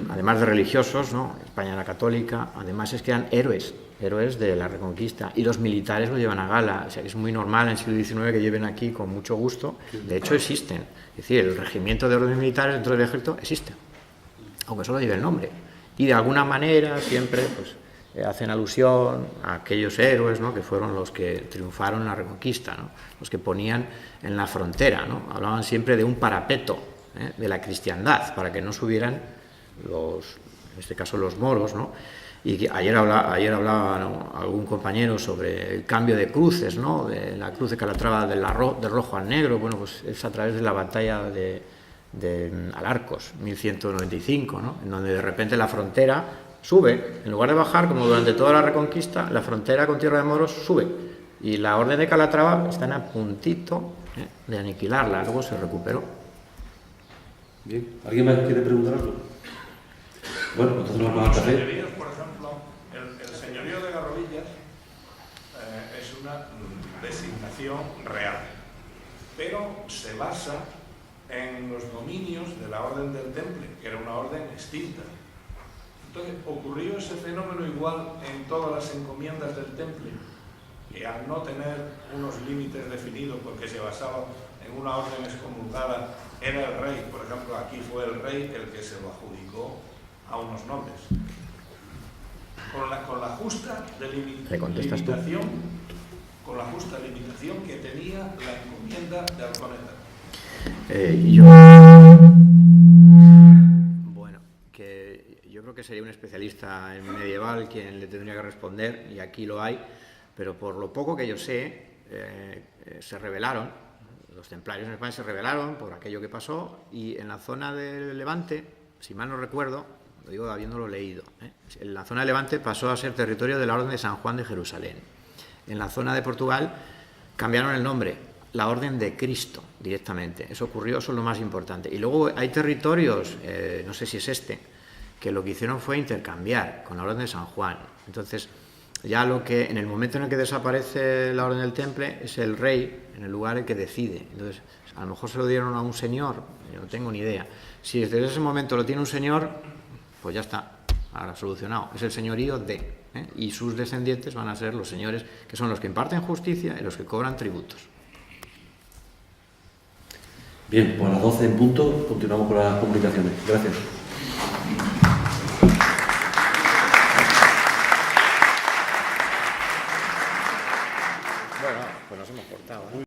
además de religiosos, ¿no? España era católica, además es que eran héroes de la Reconquista, y los militares lo llevan a gala. O sea, es muy normal en el siglo XIX que lleven aquí con mucho gusto. De hecho existen, es decir, el regimiento de órdenes militares dentro del ejército existe, aunque solo lleve el nombre, y de alguna manera siempre pues hacen alusión a aquellos héroes, ¿no? Que fueron los que triunfaron en la Reconquista, ¿no? Los que ponían en la frontera, ¿no? Hablaban siempre de un parapeto, de la cristiandad, para que no subieran en este caso los moros, ¿no? Y ayer hablaba, ¿no?, algún compañero sobre el cambio de cruces, ¿no? De la cruz de Calatrava del rojo al negro. Bueno, pues es a través de la batalla de de Alarcos, 1195, ¿no? En donde de repente la frontera sube, en lugar de bajar, como durante toda la Reconquista, la frontera con Tierra de Moros sube, y la Orden de Calatrava están a puntito de aniquilarla, luego se recuperó. Bien, ¿alguien más quiere preguntar algo? Bueno, entonces nos vamos a café. Señoríos, por ejemplo, el señorío de Garrovillas es una designación real, pero se basa en los dominios de la Orden del Temple, que era una orden extinta. Entonces, ocurrió ese fenómeno igual en todas las encomiendas del Temple, que al no tener unos límites definidos porque se basaba en una orden excomulgada, era el rey. Por ejemplo, aquí fue el rey el que se lo adjudicó a unos nobles. Con la justa limitación, con la justa limitación que tenía la encomienda de Alconeta. Bueno, que yo creo que sería un especialista en medieval quien le tendría que responder, y aquí lo hay, pero por lo poco que yo sé, se rebelaron, los templarios en España se rebelaron por aquello que pasó, y en la zona del Levante, si mal no recuerdo, lo digo habiéndolo leído, en la zona de Levante pasó a ser territorio de la Orden de San Juan de Jerusalén. En la zona de Portugal cambiaron el nombre, la Orden de Cristo, directamente. Eso ocurrió, eso es lo más importante. Y luego hay territorios, no sé si es este, que lo que hicieron fue intercambiar con la Orden de San Juan. Entonces, ya lo que, en el momento en el que desaparece la Orden del Temple, es el rey, en el lugar el que decide. Entonces, a lo mejor se lo dieron a un señor, yo no tengo ni idea. Si desde ese momento lo tiene un señor, pues ya está, ahora solucionado. Es el señorío de, y sus descendientes van a ser los señores, que son los que imparten justicia y los que cobran tributos. Bien, pues a las 12 en punto continuamos con las comunicaciones. Gracias. Bueno, pues nos hemos cortado, ¿eh?